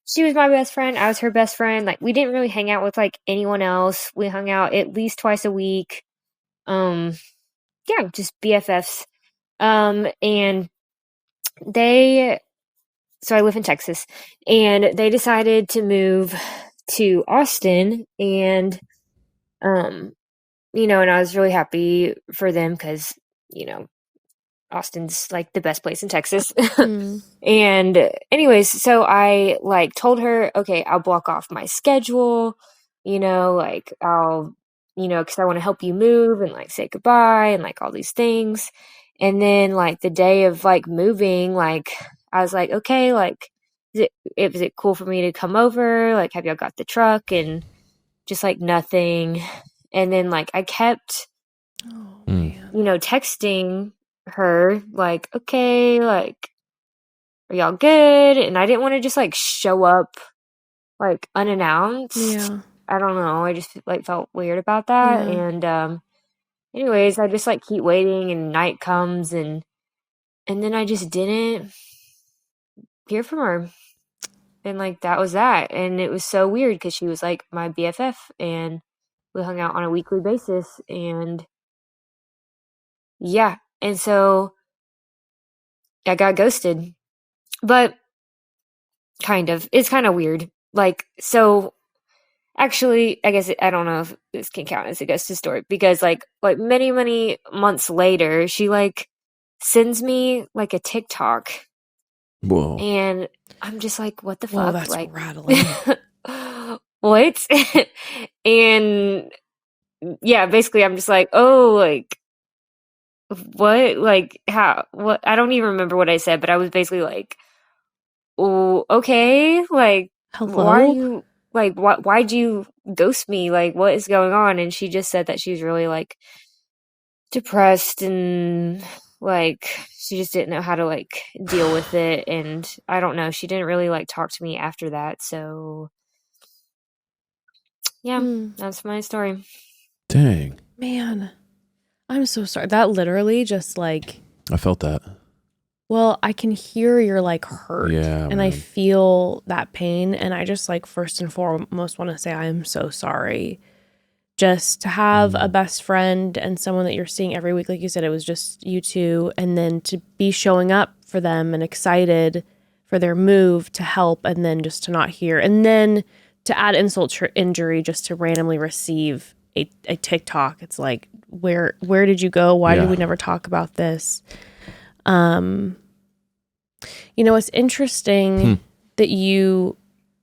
she was my best friend. I was her best friend. Like we didn't really hang out with like anyone else. We hung out at least twice a week. Yeah, just BFFs. And so I live in Texas, and they decided to move to Austin, and you know, and I was really happy for them because, you know, Austin's like the best place in Texas. And anyways, so I like told her, okay, I'll block off my schedule, you know, like I'll, you know, cause I want to help you move and like say goodbye and like all these things. And then like the day of like moving, like I was like, okay, like, is it cool for me to come over? Like, have y'all got the truck? And just like nothing. And then like I kept, you know, texting her like, okay, like, are y'all good? And I didn't want to just like show up like unannounced. Yeah. I don't know. I just like felt weird about that. And anyways, I just like keep waiting, and night comes, and then I just didn't hear from her. And like that was that. And it was so weird because she was like my BFF, and we hung out on a weekly basis, and yeah. And so I got ghosted. But kind of. It's kind of weird. Like, so actually, I guess I don't know if this can count as a ghosted story, because like many, many months later, she like sends me like a TikTok. Whoa. And I'm just like, what the fuck? Whoa, that's like rattling. What? And yeah, basically I'm just like, oh, like what? Like how? What? I don't even remember what I said, but I was basically like, oh, okay, like hello? Why are you like why'd you ghost me? Like what is going on? And she just said that she was really like depressed, and like she just didn't know how to like deal with it. And I don't know, she didn't really like talk to me after that. So yeah, that's my story. Dang. Man, I'm so sorry. That literally just like, I felt that. well, I can hear you're like hurt. Yeah, and I feel that pain. And I just like first and foremost want to say I am so sorry. Just to have a best friend and someone that you're seeing every week, like you said, it was just you two, and then to be showing up for them and excited for their move to help, and then just to not hear, and then to add insult to injury, just to randomly receive a TikTok. It's like, where did you go? Why did we never talk about this? It's interesting that you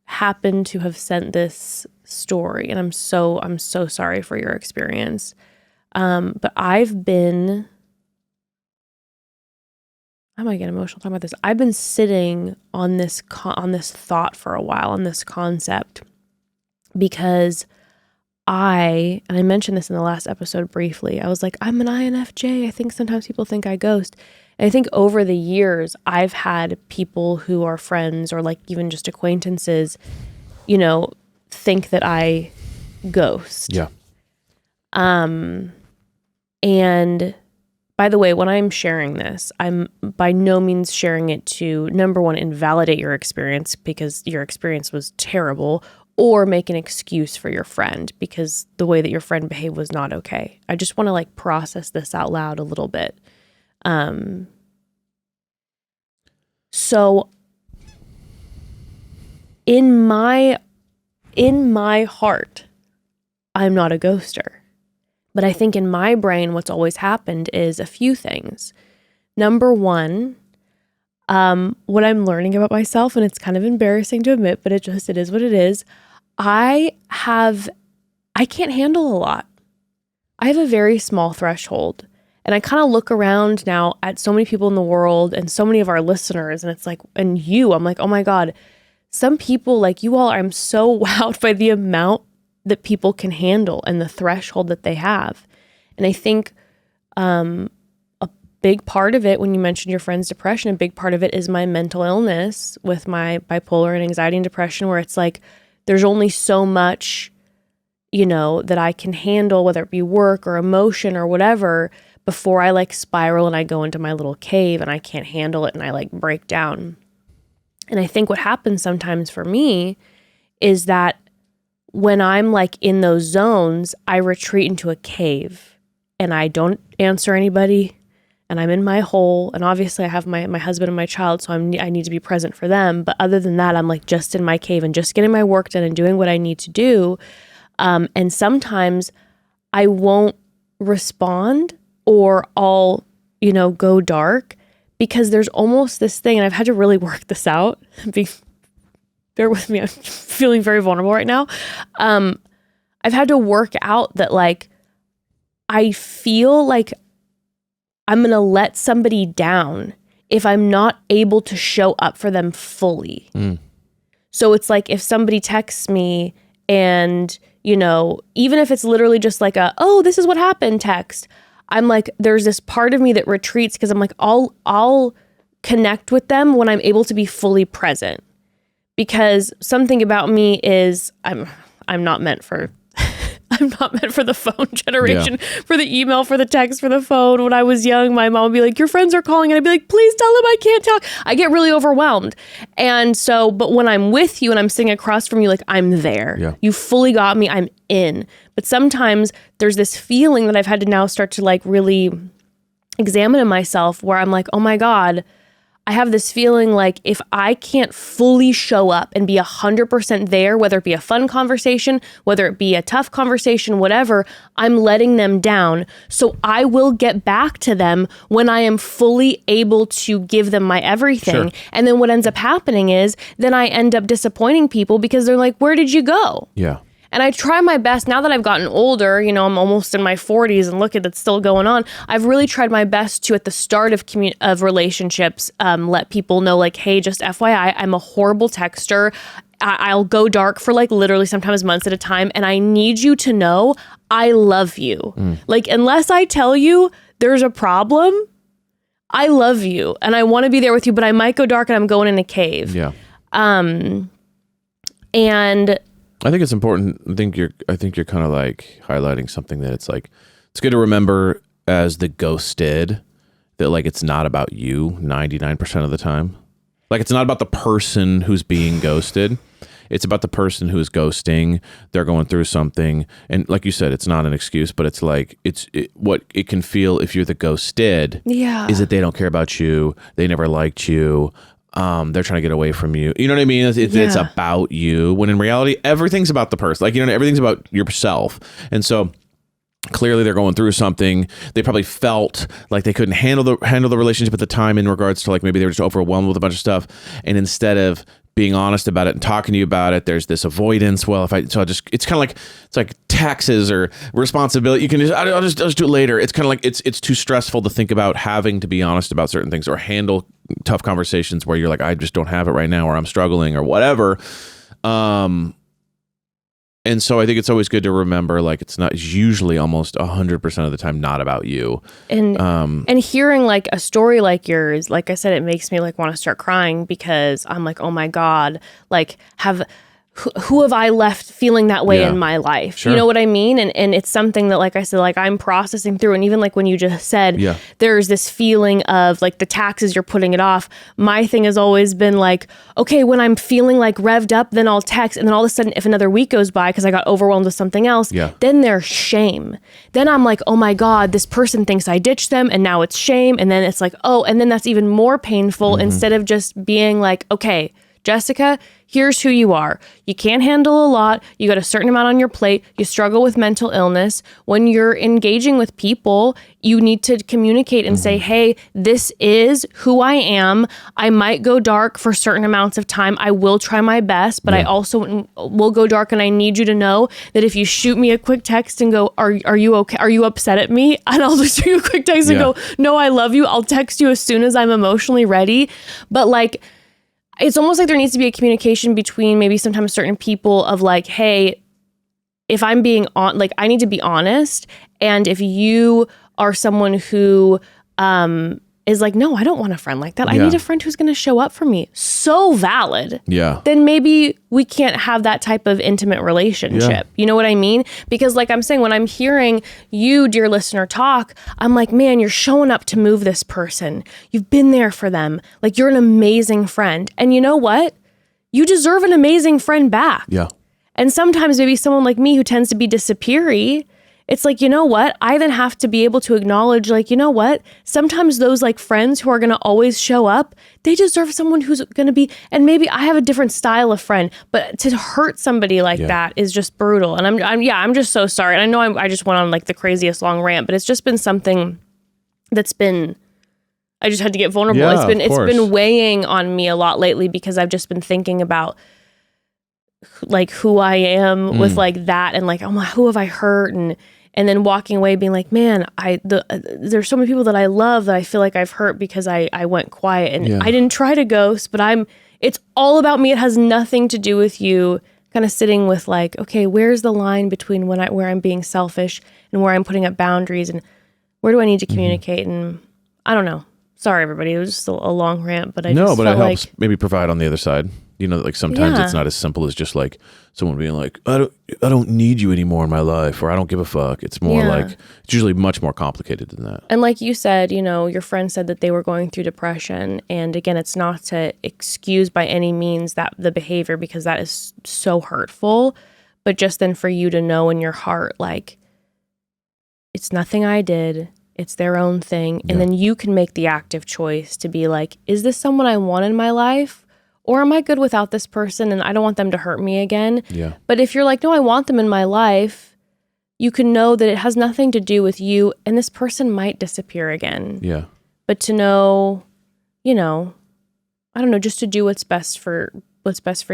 happen to have sent this story, and I'm so sorry for your experience. But I might get emotional talking about this. I've been sitting on this thought for a while, on this concept, because I mentioned this in the last episode briefly. I was like, I'm an INFJ. I think sometimes people think I ghost. And I think over the years, I've had people who are friends or like even just acquaintances, think that I ghost. Yeah. And by the way, when I'm sharing this, I'm by no means sharing it to, number one, invalidate your experience because your experience was terrible, or make an excuse for your friend because the way that your friend behaved was not okay. I just want to like process this out loud a little bit. So in my heart, I'm not a ghoster. But I think in my brain, what's always happened is a few things. Number one, what I'm learning about myself, and it's kind of embarrassing to admit, but it is what it is. I can't handle a lot. I have a very small threshold. And I kind of look around now at so many people in the world and so many of our listeners, and it's like, and I'm like, oh my God, some people like you all, I'm so wowed by the amount that people can handle and the threshold that they have. And I think a big part of it, when you mentioned your friend's depression, a big part of it is my mental illness with my bipolar and anxiety and depression, where it's like, there's only so much, that I can handle, whether it be work or emotion or whatever, before I like spiral and I go into my little cave and I can't handle it and I like break down. And I think what happens sometimes for me is that when I'm like in those zones, I retreat into a cave and I don't answer anybody and I'm in my hole. And obviously I have my husband and my child, so I need to be present for them. But other than that, I'm like just in my cave and just getting my work done and doing what I need to do. And sometimes I won't respond, or I'll, go dark, because there's almost this thing, and I've had to really work this out. Bear with me, I'm feeling very vulnerable right now. I've had to work out that like, I feel like I'm going to let somebody down if I'm not able to show up for them fully. So it's like if somebody texts me and, even if it's literally just like oh, this is what happened text, I'm like, there's this part of me that retreats because I'm like, I'll connect with them when I'm able to be fully present. Because something about me is I'm not meant for I'm not meant for the phone generation, for the email, for the text, for the phone. When I was young, my mom would be like, your friends are calling. And I'd be like, please tell them I can't talk. I get really overwhelmed. And so, but when I'm with you and I'm sitting across from you, like I'm there. Yeah. You fully got me. I'm in. But sometimes there's this feeling that I've had to now start to like really examine in myself where I'm like, oh my God, I have this feeling like if I can't fully show up and be 100% there, whether it be a fun conversation, whether it be a tough conversation, whatever, I'm letting them down. So I will get back to them when I am fully able to give them my everything. Sure. And then what ends up happening is then I end up disappointing people because they're like, where did you go? Yeah. And I try my best now that I've gotten older, I'm almost in my 40s and look at it's still going on. I've really tried my best to, at the start of relationships, let people know like, hey, just FYI, I'm a horrible texter. I'll go dark for like literally sometimes months at a time. And I need you to know I love you. Like, unless I tell you there's a problem, I love you and I want to be there with you, but I might go dark and I'm going in a cave. Yeah. And I think it's important. I think you're kind of like highlighting something that it's like, it's good to remember as the ghosted, that like it's not about you 99% of the time. Like it's not about the person who's being ghosted. It's about the person who is ghosting. They're going through something. And like you said, it's not an excuse, but it's like, what it can feel if you're the ghosted is that they don't care about you. They never liked you. They're trying to get away from you. You know what I mean? It's about you. When in reality, everything's about the person. Like, you know, everything's about yourself. And so clearly they're going through something. They probably felt like they couldn't handle the relationship at the time in regards to like maybe they were just overwhelmed with a bunch of stuff. And instead of being honest about it and talking to you about it, there's this avoidance. Well, it's kind of like, it's like taxes or responsibility. You can I'll just do it later. It's kind of like, it's too stressful to think about having to be honest about certain things or handle tough conversations where you're like, I just don't have it right now, or I'm struggling or whatever. And so I think it's always good to remember, like, it's usually almost 100% of the time not about you. And hearing like a story like yours, like I said, it makes me like want to start crying because I'm like, oh my God, like who have I left feeling that way in my life? Sure. You know what I mean? And it's something that, like I said, like I'm processing through. And even like when you just said, there's this feeling of like the taxes, you're putting it off. My thing has always been like, okay, when I'm feeling like revved up, then I'll text. And then all of a sudden, if another week goes by, because I got overwhelmed with something else, then there's shame. Then I'm like, oh my God, this person thinks I ditched them. And now it's shame. And then it's like, oh, and then that's even more painful instead of just being like, okay, Jessica, here's who you are. You can't handle a lot. You got a certain amount on your plate. You struggle with mental illness. When you're engaging with people, you need to communicate and say, hey, this is who I am. I might go dark for certain amounts of time. I will try my best, but I also will go dark. And I need you to know that if you shoot me a quick text and go, are you okay? Are you upset at me? And I'll just shoot you a quick text and go, no, I love you. I'll text you as soon as I'm emotionally ready. But like, it's almost like there needs to be a communication between maybe sometimes certain people of like, hey, if I'm being on, like, I need to be honest. And if you are someone who is like, no, I don't want a friend like that. I need a friend who's going to show up for me. So valid. Yeah. Then maybe we can't have that type of intimate relationship. Yeah. You know what I mean? Because like I'm saying, when I'm hearing you, dear listener, talk, I'm like, man, you're showing up to move this person. You've been there for them. Like, you're an amazing friend. And you know what? You deserve an amazing friend back. Yeah. And sometimes maybe someone like me who tends to be disappeary, it's like, you know what? I then have to be able to acknowledge, like, you know what? Sometimes those like friends who are going to always show up, they deserve someone who's going to be, and maybe I have a different style of friend, but to hurt somebody like that is just brutal. And I'm just so sorry. And I know I just went on like the craziest long rant, but it's just been something that's been, I just had to get vulnerable. Yeah, it's been weighing on me a lot lately because I've just been thinking about like who I am with like that, and like, oh my, who have I hurt, and then walking away being like, man, there's so many people that I love that I feel like I've hurt because I went quiet and I didn't try to ghost, but it's all about me. It has nothing to do with you. Kind of sitting with like, okay, where's the line between where I'm being selfish and where I'm putting up boundaries, and where do I need to communicate? And I don't know. Sorry, everybody. It was just a long rant, but it helps like, maybe provide on the other side. You know, like sometimes it's not as simple as just like someone being like, I don't need you anymore in my life, or I don't give a fuck. It's more like, it's usually much more complicated than that. And like you said, you know, your friend said that they were going through depression. And again, it's not to excuse by any means that the behavior, because that is so hurtful. But just then for you to know in your heart, like, it's nothing I did. It's their own thing. And then you can make the active choice to be like, is this someone I want in my life? Or am I good without this person and I don't want them to hurt me again? Yeah. But if you're like, no, I want them in my life, you can know that it has nothing to do with you, and this person might disappear again. Yeah. But to know, you know, I don't know, just to do what's best for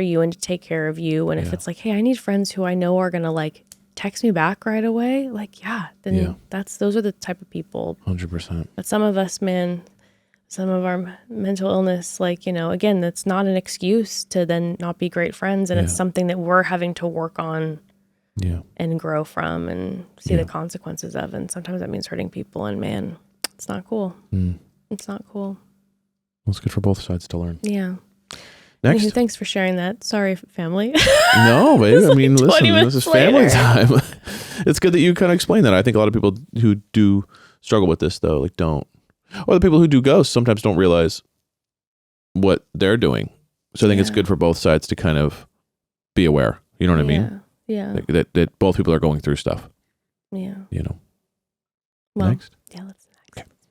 you and to take care of you. And if it's like, hey, I need friends who I know are going to like text me back right away, like, then those are the type of people. 100%. But some of us, man, some of our mental illness, like, you know, again, that's not an excuse to then not be great friends. And it's something that we're having to work on and grow from and see the consequences of. And sometimes that means hurting people. And man, it's not cool. It's not cool. Well, it's good for both sides to learn. Yeah. Next. Anywho, thanks for sharing that. Sorry, family. No, babe. I mean, listen, 20 this is minutes family later. time. It's good that you kind of explain that. I think a lot of people who do struggle with this, though, like don't. Or the people who do ghosts sometimes don't realize what they're doing. So I think it's good for both sides to kind of be aware. You know what I mean? Yeah. Like, that both people are going through stuff. Yeah. You know. Well, Next. Yeah, let's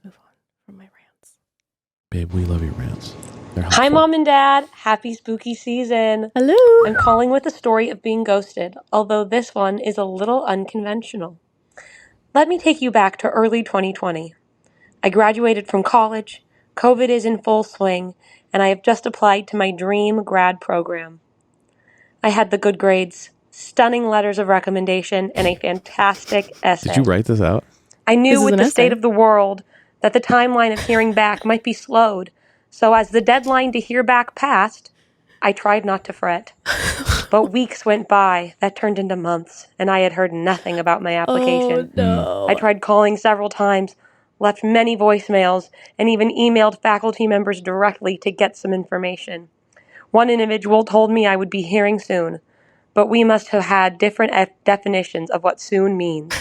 move on from my rants. Babe, we love your rants. They're Hi, helpful. Mom and Dad. Happy spooky season. Hello. I'm calling with a story of being ghosted, although this one is a little unconventional. Let me take you back to early 2020. I graduated from college, COVID is in full swing, and I have just applied to my dream grad program. I had the good grades, stunning letters of recommendation, and a fantastic essay. Did you write this out? I knew This is with an the essay. state of the world that the timeline of hearing back might be slowed, so as the deadline to hear back passed, I tried not to fret. But weeks went by, that turned into months, and I had heard nothing about my application. Oh, no. I tried calling several times, left many voicemails, and even emailed faculty members directly to get some information. One individual told me I would be hearing soon, but we must have had different definitions of what soon means.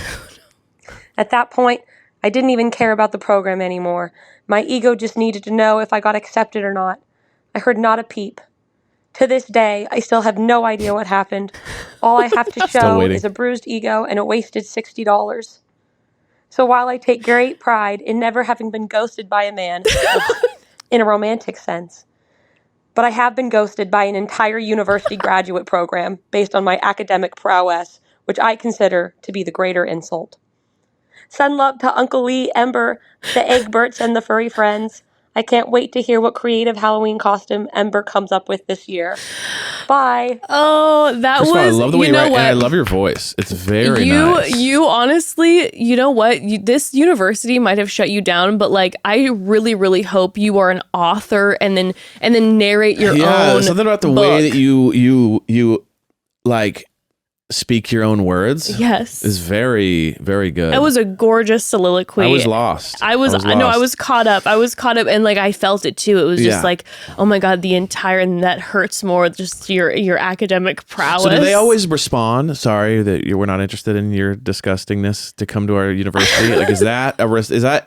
At that point, I didn't even care about the program anymore. My ego just needed to know if I got accepted or not. I heard not a peep. To this day, I still have no idea what happened. All I have to show waiting. is a bruised ego and a wasted $60. So while I take great pride in never having been ghosted by a man, in a romantic sense, but I have been ghosted by an entire university graduate program based on my academic prowess, which I consider to be the greater insult. Send love to Uncle Lee, Ember, the Egberts, and the furry friends. I can't wait to hear what creative Halloween costume Ember comes up with this year. Bye. Oh, that First was. of all, I love the way you write, what? and I love your voice. It's very you, nice. You honestly, you know what? This university might have shut you down, but like, I really, really hope you are an author and then narrate your own. Something about the book. way that you like speak your own words. Yes, is very, very good. It was a gorgeous soliloquy. I was lost. I was caught up. And like I felt it too. It was just like, oh my god, and that hurts more. Just your academic prowess. So do they always respond? Sorry that we're not interested in your disgustingness to come to our university. Like, is that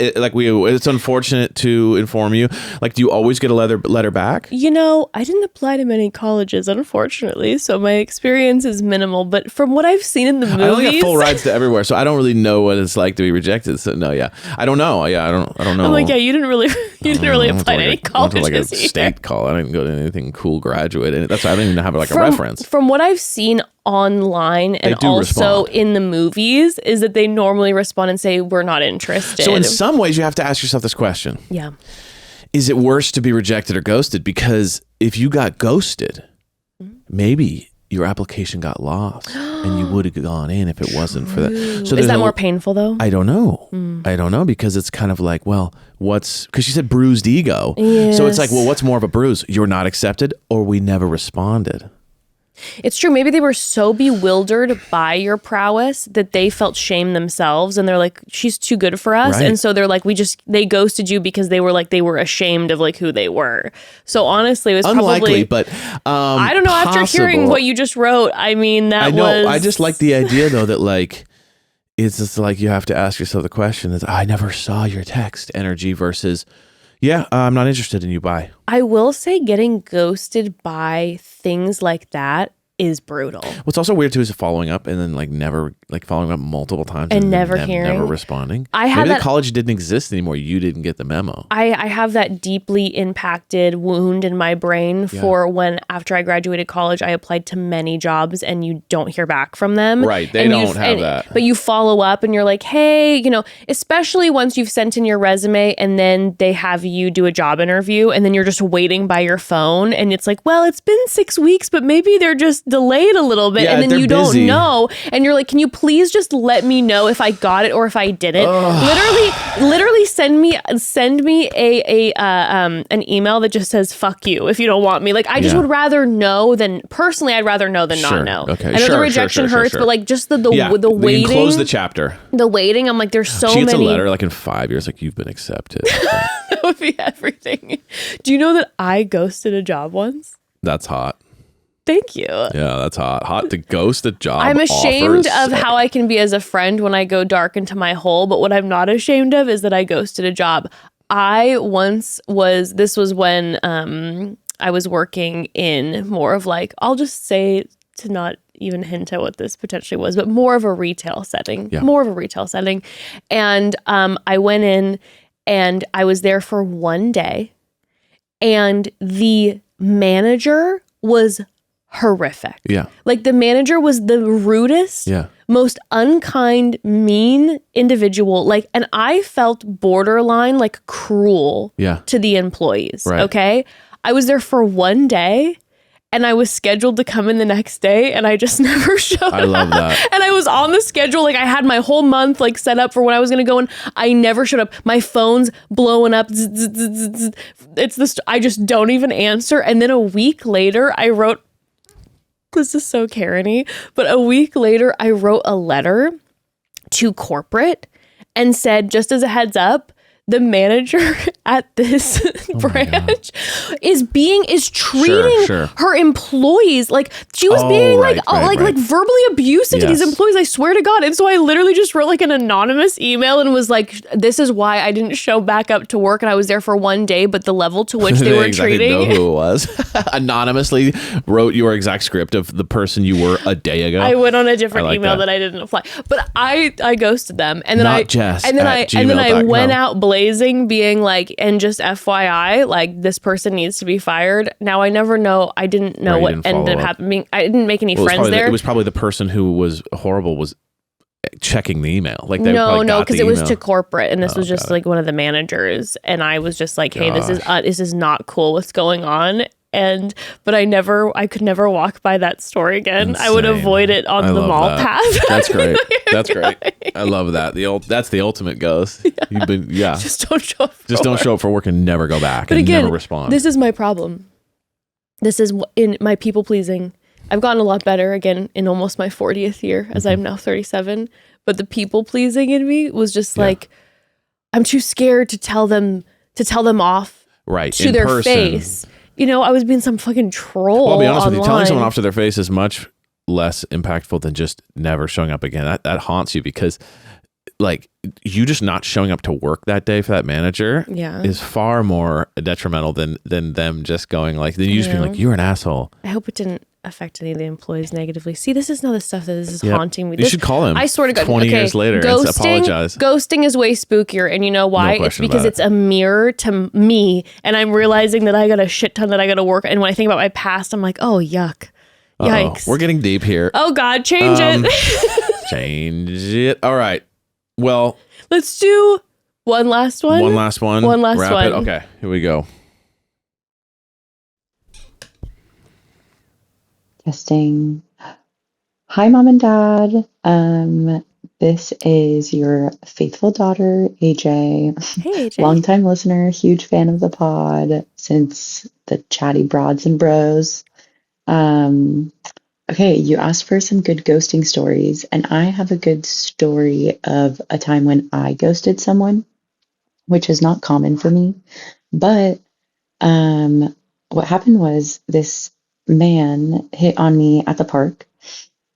it's unfortunate to inform you. Like, do you always get a letter back? You know, I didn't apply to many colleges, unfortunately, so my experience is minimal. But from what I've seen in the movies, I only got full rides to everywhere, so I don't really know what it's like to be rejected. So no, I don't know. I don't know. I'm like, you didn't really apply to any colleges. Like a state call. I didn't go to anything cool graduate, and that's why I don't even have like a reference. From what I've seen online and also in the movies, is that they normally respond and say we're not interested. So in some ways, you have to ask yourself this question: yeah, is it worse to be rejected or ghosted? Because if you got ghosted, maybe your application got lost and you would have gone in if it wasn't for that. So is that more painful though? I don't know. I don't know, because it's kind of like, well, because she said bruised ego. Yes. So it's like, well, what's more of a bruise? You're not accepted or we never responded. It's true. Maybe they were so bewildered by your prowess that they felt shame themselves, and they're like, "She's too good for us," Right. and so they're like, they ghosted you because they were ashamed of like who they were. So honestly, it was unlikely, probably, but I don't know. After hearing what you just wrote, I mean, I know. I just like the idea though that like it's just like you have to ask yourself the question: is I never saw your text energy versus. Yeah, I'm not interested in you. Bye. I will say getting ghosted by things like that is brutal. What's also weird too is following up and then like never like following up multiple times and never hearing, never responding. I had Maybe the college didn't exist anymore. You didn't get the memo. I have that deeply impacted wound in my brain for when after I graduated college, I applied to many jobs and you don't hear back from them. Right. They don't have that. But you follow up and you're like, hey, especially once you've sent in your resume and then they have you do a job interview and then you're just waiting by your phone and it's like, well, it's been 6 weeks, but maybe they're just delayed a little bit, and then you busy. Don't know, and you're like, can you please just let me know if I got it or if I didn't? Literally send me a an email that just says fuck you if you don't want me. Like, I just would rather know than personally. I'd rather know than not know. Okay. I know the rejection hurts, but like just the waiting. Close the chapter. The waiting. I'm like, there's so many. She gets a letter like in 5 years, like you've been accepted. That would be everything. Do you know that I ghosted a job once? That's hot. Thank you. Yeah, that's hot. Hot to ghost a job. I'm ashamed offers. of how I can be as a friend when I go dark into my hole, but what I'm not ashamed of is that I ghosted a job. This was when I was working in more of like, I'll just say to not even hint at what this potentially was, but more of a retail setting. Yeah. More of a retail setting. And I went in and I was there for one day, and the manager was horrific. Yeah. Like the manager was the rudest, most unkind, mean individual. Like, and I felt borderline like cruel to the employees. Right. Okay. I was there for one day and I was scheduled to come in the next day and I just never showed up. I love that. And I was on the schedule. Like I had my whole month like set up for when I was going to go, and I never showed up. My phone's blowing up. I just don't even answer. And then a week later I wrote, this is so Karen-y, but a week later, I wrote a letter to corporate and said, just as a heads up, the manager at this branch is treating her employees like she was being like verbally abusive to these employees. I swear to God. And so I literally just wrote like an anonymous email and was like, this is why I didn't show back up to work, and I was there for one day, but the level to which they were exactly treating. Know who it was. Anonymously wrote your exact script of the person you were a day ago. I went on a different email that I didn't apply, but I ghosted them, and then I went out blazing, being like, and just FYI, like this person needs to be fired. Now I never know. I didn't know what ended up happening. I didn't make any friends there. It was probably the person who was horrible was checking the email. Like they no, because it was to corporate, and this was just like one of the managers, and I was just like, hey, this is not cool. What's going on? But I could never walk by that store again. Insane. I would avoid it on the mall path. That's great. That's great. I love that. That's the ultimate ghost. Yeah. Just don't show up. Don't show up for work and never go back. But and again, never respond. This is my problem. This is in my people pleasing. I've gotten a lot better again in almost my 40th year, as I'm now 37. But the people pleasing in me was just like, I'm too scared to tell them off to their face. You know, I was being some fucking troll. Well, I'll be honest with you, telling online. someone off to their face is much less impactful than just never showing up again. That haunts you, because like you just not showing up to work that day for that manager is far more detrimental than them just going like, then you just being like, you're an asshole. I hope it didn't affect any of the employees negatively. See, this is now the stuff that is haunting me. You should call him. I swear to God, 20 years later and apologize. Ghosting is way spookier, and you know why? No it's because it's a mirror to me, and I'm realizing that I got a shit ton that I got to work. And when I think about my past, I'm like, oh yuck, yikes. We're getting deep here. Oh God, change it. Change it. All right. Well, let's do one last one. One last one. Wrap it. Okay, here we go. Testing. Hi, Mom and Dad. This is your faithful daughter, AJ. Hey, AJ. Longtime listener, huge fan of the pod since the chatty broads and bros. Okay, you asked for some good ghosting stories, and I have a good story of a time when I ghosted someone, which is not common for me. But what happened was this man hit on me at the park,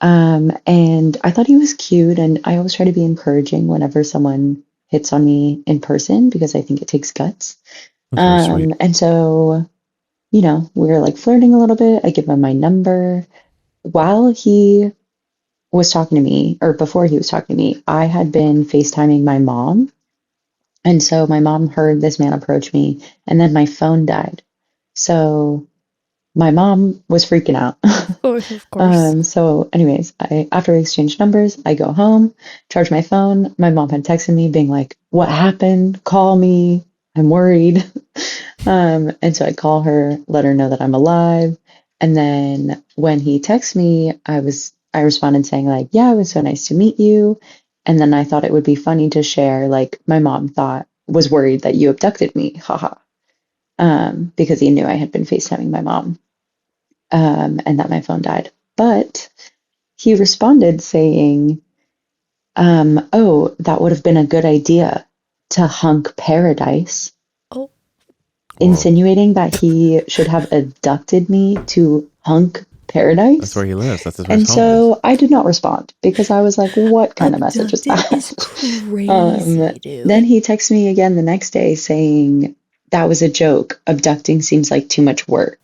and I thought he was cute, and I always try to be encouraging whenever someone hits on me in person because I think it takes guts. And so, you know, we were like flirting a little bit. I give him my number. While he was talking to me, or before he was talking to me, I had been FaceTiming my mom. And so my mom heard this man approach me, and then my phone died. So my mom was freaking out. Of course. So anyways, after we exchanged numbers, I go home, charge my phone. My mom had texted me being like, what happened? Call me. I'm worried. And so I call her, let her know that I'm alive. And then when he texted me, I responded saying like, yeah, it was so nice to meet you. And then I thought it would be funny to share, like, my mom was worried that you abducted me. Haha. Because he knew I had been FaceTiming my mom. And that my phone died. But he responded saying, oh, that would have been a good idea to hunk paradise. Oh. insinuating that he should have abducted me to Hunk Paradise. That's where he lives. That's his And home so I did not respond because I was like, what kind of message is that? Is crazy, dude. Then he texted me again the next day saying that was a joke. Abducting seems like too much work.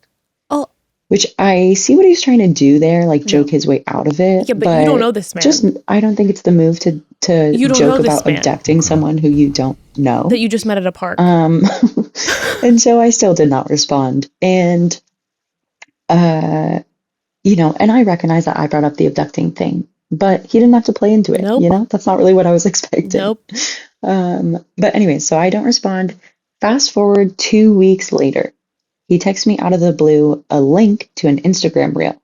Oh. Which I see what he's trying to do there, like joke his way out of it. Yeah, but you don't know this man. Just, I don't think it's the move to joke about abducting someone who you don't know. That you just met at a park. And so I still did not respond. And, you know, and I recognize that I brought up the abducting thing, but he didn't have to play into it. Nope. You know, that's not really what I was expecting. Nope. But anyway, so I don't respond. Fast forward 2 weeks later, he texts me out of the blue a link to an Instagram reel.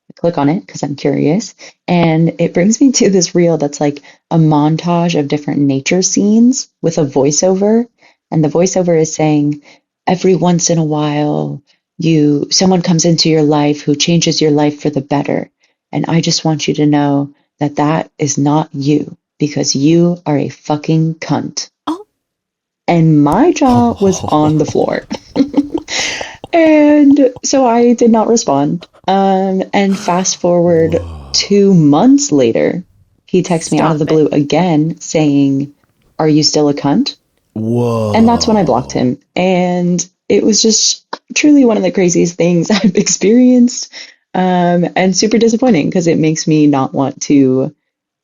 I click on it because I'm curious, and it brings me to this reel that's like a montage of different nature scenes with a voiceover, and the voiceover is saying, every once in a while, someone comes into your life who changes your life for the better, and I just want you to know that that is not you, because you are a fucking cunt. Oh. And my jaw was on the floor. And so I did not respond. And fast forward 2 months later, he texts me out of the blue again saying, are you still a cunt? Whoa. And that's when I blocked him. And it was just truly one of the craziest things I've experienced. And super disappointing because it makes me not want to,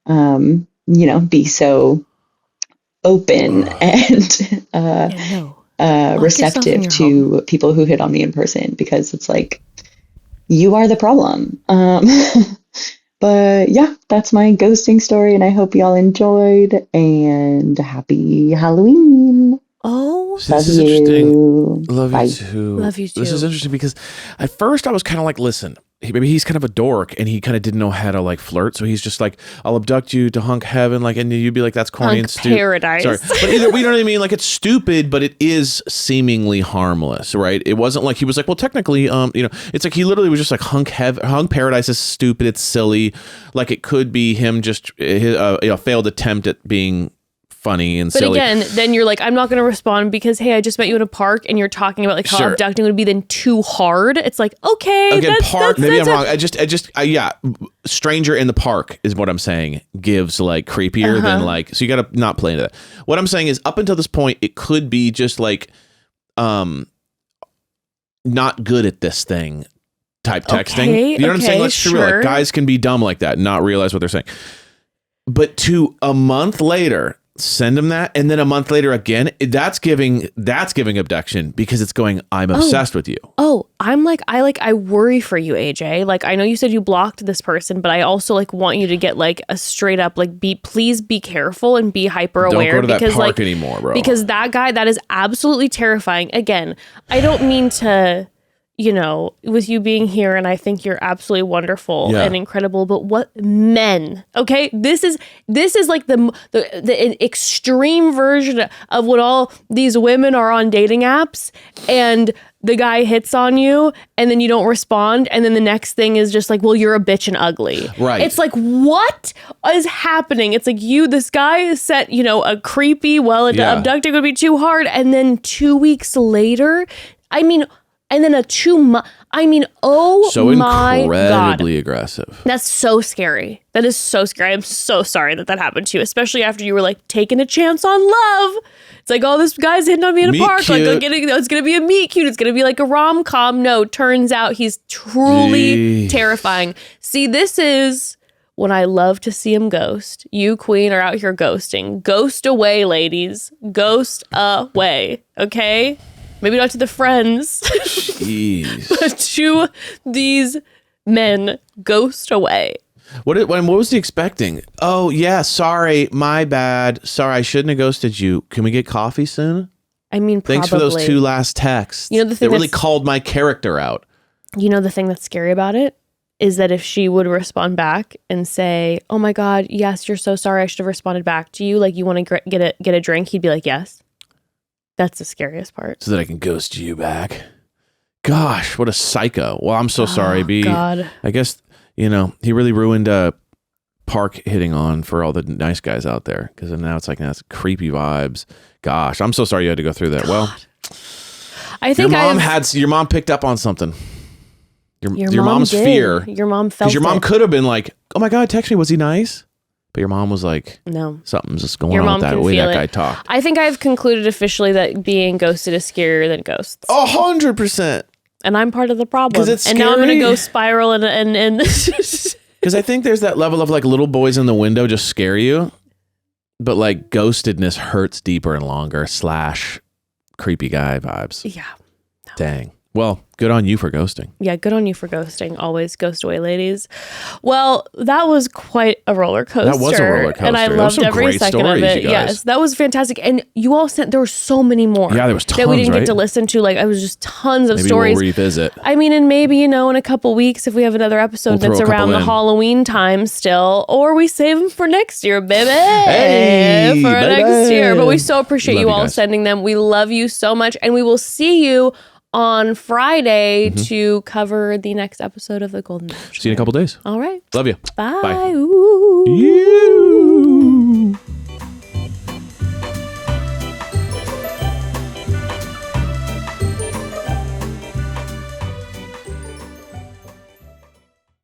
you know, be so open and receptive to people who hit on me in person, because it's like, you are the problem. But yeah, that's my ghosting story, and I hope y'all enjoyed, and happy Halloween. Oh, this is interesting. Love Bye. you too. Love you too. This is interesting because at first I was kind of like, listen, maybe he's kind of a dork and he kind of didn't know how to like flirt. So he's just like, I'll abduct you to hunk heaven. Like, and you'd be like, that's corny and stupid. Paradise. Sorry. But either, you know what I mean? Like, it's stupid, but it is seemingly harmless, right? It wasn't like he was like, well, technically, you know, it's like he literally was just like, hunk paradise is stupid. It's silly. Like, it could be him just a failed attempt at being funny and silly. But again, then you're like, I'm not going to respond because, hey, I just met you in a park and you're talking about like how abducting would be then too hard. It's like, okay. Again, maybe I'm wrong. Yeah. Stranger in the park is what I'm saying gives like creepier than like, so you got to not play into that. What I'm saying is up until this point, it could be just like, not good at this thing type texting. You know what I'm saying? Let's be real. Like, guys can be dumb like that and not realize what they're saying. But to a month later, send him that, and then a month later again, that's giving abduction, because it's going, I'm obsessed with you. Oh, I worry for you, AJ. Like, I know you said you blocked this person, but I also like want you to get like a straight up like, please be careful and be hyper aware. Don't go to that because park like anymore, bro. Because that guy, that is absolutely terrifying. Again, I don't mean to, you know, with you being here, and I think you're absolutely wonderful and incredible, but what men, okay? This is like the extreme version of when all these women are on dating apps and the guy hits on you and then you don't respond, and then the next thing is just like, well, you're a bitch and ugly. Right. It's like, what is happening? It's like this guy is set, you know, a creepy, abducting would be too hard, and then 2 weeks later, and then so my God. Incredibly aggressive. That's so scary. That is so scary. I'm so sorry that happened to you, especially after you were like taking a chance on love. It's like, oh, this guy's hitting on me in a park. Cute. Like, it's going to be a meet cute. It's going to be like a rom-com. No, turns out he's truly terrifying. See, this is when I love to see him ghost. You, queen, are out here ghosting. Ghost away, ladies. Ghost away. Okay? Maybe not to the friends, but to these men, ghost away. What was he expecting? Oh, yeah, sorry, my bad. Sorry, I shouldn't have ghosted you. Can we get coffee soon? I mean, thanks for those 2 last texts. You know, the thing that really called my character out. You know, the thing that's scary about it is that if she would respond back and say, oh my God, yes, you're so sorry, I should have responded back to you. Like, you want to get a drink? He'd be like, yes. That's the scariest part. So that I can ghost you back. Gosh, what a psycho. Well, I'm so sorry, B. God. I guess, you know, he really ruined park hitting on for all the nice guys out there. Because now it's like, that's creepy vibes. Gosh, I'm so sorry you had to go through that. God. Well, I think your mom picked up on something. Your mom mom's did. fear. Your mom felt Because your mom it. could have been like, oh my God, text me. Was he nice? But your mom was like, no, something's just going Your on mom with that can way feel that it. guy talked. I think I've concluded officially that being ghosted is scarier than ghosts. 100%. And I'm part of the problem. 'Cause it's and now I'm going to scary. go spiral and Because I think there's that level of like little boys in the window just scare you. But like ghostedness hurts deeper and longer / creepy guy vibes. Yeah. No. Dang. Well, good on you for ghosting. Yeah, good on you for ghosting. Always ghost away, ladies. Well, that was quite a roller coaster. That was a roller coaster. And I That was loved some every great second stories, of it. you guys. Yes, that was fantastic. And you all sent, there were so many more. Yeah, there was that we tons, didn't right? get to listen to. Like, I was just tons of Maybe stories. we'll revisit. I mean, and maybe, in a couple weeks, if we have another episode We'll that's throw a around couple the in. Halloween time still, or we save them for next year, baby. Hey, for baby. next year. But we so appreciate Love you you all guys. sending them. We love you so much. And we will see you on Friday to cover the next episode of the Golden Bachelor. See you in a couple days. All right. Love you. Bye. Bye. Ooh. You.